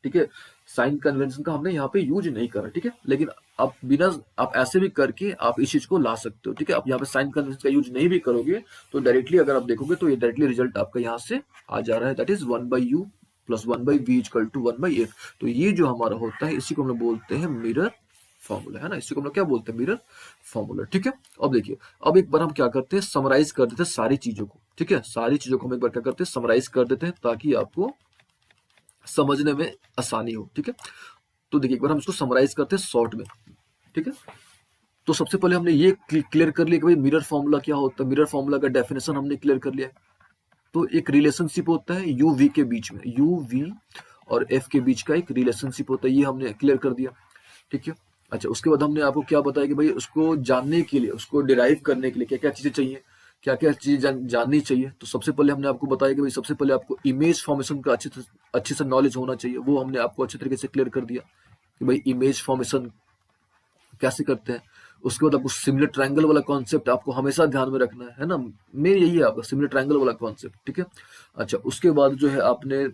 ठीक है। साइन कन्वेंशन का हमने यहाँ पे यूज नहीं करा, ठीक है। लेकिन आप बिना, आप ऐसे भी करके आप इस चीज को ला सकते हो, ठीक है। आप यहाँ पे साइन कन्वेंशन का यूज नहीं भी करोगे तो डायरेक्टली अगर आप देखोगे तो ये डायरेक्टली रिजल्ट आपका यहाँ से आ जा रहा है, that is one by u plus 1/v equal to 1/f। तो ये जो हमारा होता है इसी को हम लोग बोलते हैं मिरर फॉर्मूला, है ना, इसी को हम लोग क्या बोलते हैं, मिरर फॉर्मूला। ठीक है, अब देखिए, अब एक बार हम क्या करते हैं, समराइज कर देते हैं सारी चीजों को। ठीक है, सारी चीजों को हम एक बार क्या करते हैं, समराइज कर देते हैं ताकि आपको समझने में आसानी हो। ठीक है, तो देखिए एक बार हम इसको समराइज करते हैं शॉर्ट में। ठीक है, तो सबसे पहले हमने ये क्लियर कर लिया कि भाई मिरर फॉर्मूला क्या होता है, मिरर फॉर्मूला का डेफिनेशन हमने क्लियर कर लिया। तो एक रिलेशनशिप होता है यू वी के बीच में, यू वी और एफ के बीच का एक रिलेशनशिप होता है, ये हमने क्लियर कर दिया। ठीक है, अच्छा उसके बाद हमने आपको क्या बताया कि भाई उसको जानने के लिए, उसको डिराइव करने के लिए क्या क्या चीजें चाहिए, क्या क्या चीज जाननी चाहिए। तो सबसे पहले हमने आपको बताया कि भाई सबसे पहले आपको इमेज फॉर्मेशन का अच्छे से नॉलेज होना चाहिए, वो हमने आपको अच्छे तरीके से क्लियर कर दिया कि भाई इमेज फॉर्मेशन कैसे करते हैं। उसके बाद आपको सिमिलर ट्रायंगल वाला कॉन्सेप्ट आपको हमेशा ध्यान में रखना है ना, मेन यही है आपका सिमिलर ट्रायंगल वाला कॉन्सेप्ट। ठीक है, अच्छा उसके बाद जो है आपने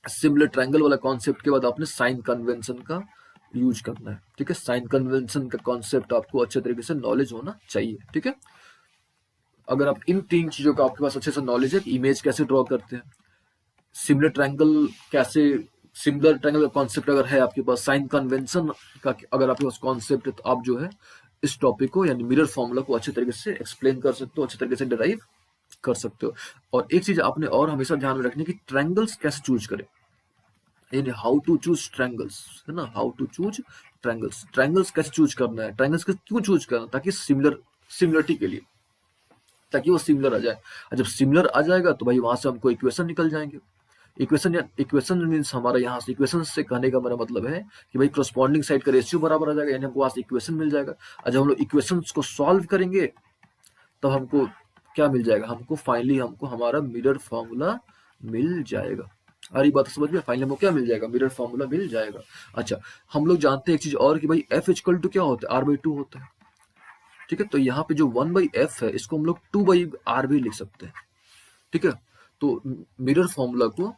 सिमिलर ट्रायंगल वाला कॉन्सेप्ट के बाद आपने साइन कन्वेंशन का यूज करना है। ठीक है, साइन कन्वेंशन का कॉन्सेप्ट आपको अच्छे तरीके से नॉलेज होना चाहिए। ठीक है, अगर आप इन तीन चीजों का आपके पास अच्छे से नॉलेज है कि इमेज कैसे ड्रॉ करते हैं, सिमिलर ट्रायंगल कैसे, सिमिलर ट्रायंगल का कॉन्सेप्ट अगर है आपके पास, साइन कन्वेंशन का अगर आपके पास कॉन्सेप्ट है, तो आप जो है इस टॉपिक को यानी मिरर फॉर्मूला को अच्छे तरीके से एक्सप्लेन कर सकते हो, अच्छे तरीके से डिराइव कर सकते हो। और एक चीज आपने और हमेशा ध्यान में रखनी कि ट्रायंगल्स कैसे चूज करें, यानी हाउ टू चूज ट्रायंगल्स, है ना, how to choose triangles, triangles कैसे चूज करना है, ट्रायंगल्स क्यों चूज करना, ताकि सिमिलरिटी के लिए, ताकि वो सिमिलर आ जाए। और जब सिमिलर आ जाएगा तो भाई वहां से हमको इक्वेशन निकल जाएंगे। इक्वेशन या इक्वेशन मीन्स हमारा यहाँ से, इक्वेशन से कहने का मेरा मतलब है कि भाई करस्पॉन्डिंग साइड का रेशियो बराबर आ जाएगा, यानी हमको वहां से इक्वेशन मिल जाएगा। और जब हम लोग इक्वेशंस को सॉल्व करेंगे तब हमको क्या मिल जाएगा, हमको फाइनली हमको हमारा मिरर फॉर्मूला मिल जाएगा। अरे बात समझ में, फाइनली हमको क्या मिल जाएगा, मिरर फॉर्मूला मिल जाएगा। अच्छा हम लोग जानते हैं एक चीज और कि भाई एफ इक्वल टू क्या होता है, r/2 होता है। ठीक है, तो यहाँ पे जो 1/f है इसको हम लोग 2/r भी लिख सकते हैं। ठीक है, तो मिरर फॉर्मूला को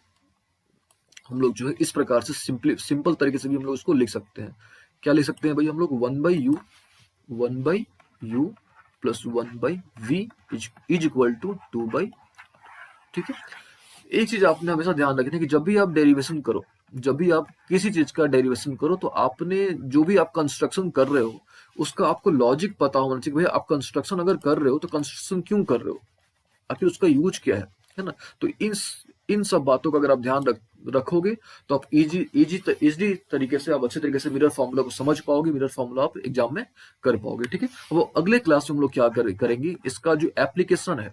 हम लोग जो है इस प्रकार से सिंपल तरीके से भी हम लोग इसको लिख सकते हैं। क्या लिख सकते हैं भाई, हम लोग 1/u plus 1/v is equal to 2/। ठीक है, एक चीज आपने हमेशा ध्यान रखनी है कि जब भी आप डेरिवेशन करो, जब भी आप किसी चीज का डेरिवेशन करो, तो आपने जो भी आप कंस्ट्रक्शन कर रहे हो उसका आपको लॉजिक पता होना चाहिए। भाई आप कंस्ट्रक्शन अगर कर रहे हो तो कंस्ट्रक्शन क्यों कर रहे हो, आखिर उसका यूज क्या है ना। तो इन सब बातों का अगर आप ध्यान रखोगे तो आप इजी तरीके से, आप अच्छे तरीके से मिरर फॉर्मूला को समझ पाओगे, मिरर फॉर्मूला आप एग्जाम में कर पाओगे। ठीक है, अब अगले क्लास में हम लोग क्या करेंगे, इसका जो एप्लीकेशन है,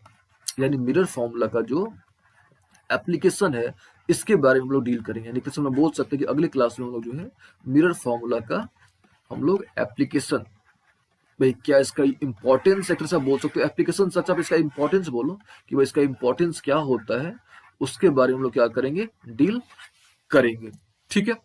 यानी मिरर फॉर्मूला का जो एप्लीकेशन है, इसके बारे में हम लोग डील करेंगे। यानी कि हम बोल सकते हैं कि अगले क्लास में हम लोग जो है मिरर फॉर्मूला का हम लोग एप्लीकेशन, भाई क्या इसका इंपॉर्टेंस, एक तरह से आप बोल सकते हो एप्लीकेशन, सच आप इसका इंपॉर्टेंस बोलो कि भाई इसका इंपॉर्टेंस क्या होता है, उसके बारे में हम लोग क्या करेंगे, डील करेंगे। ठीक है,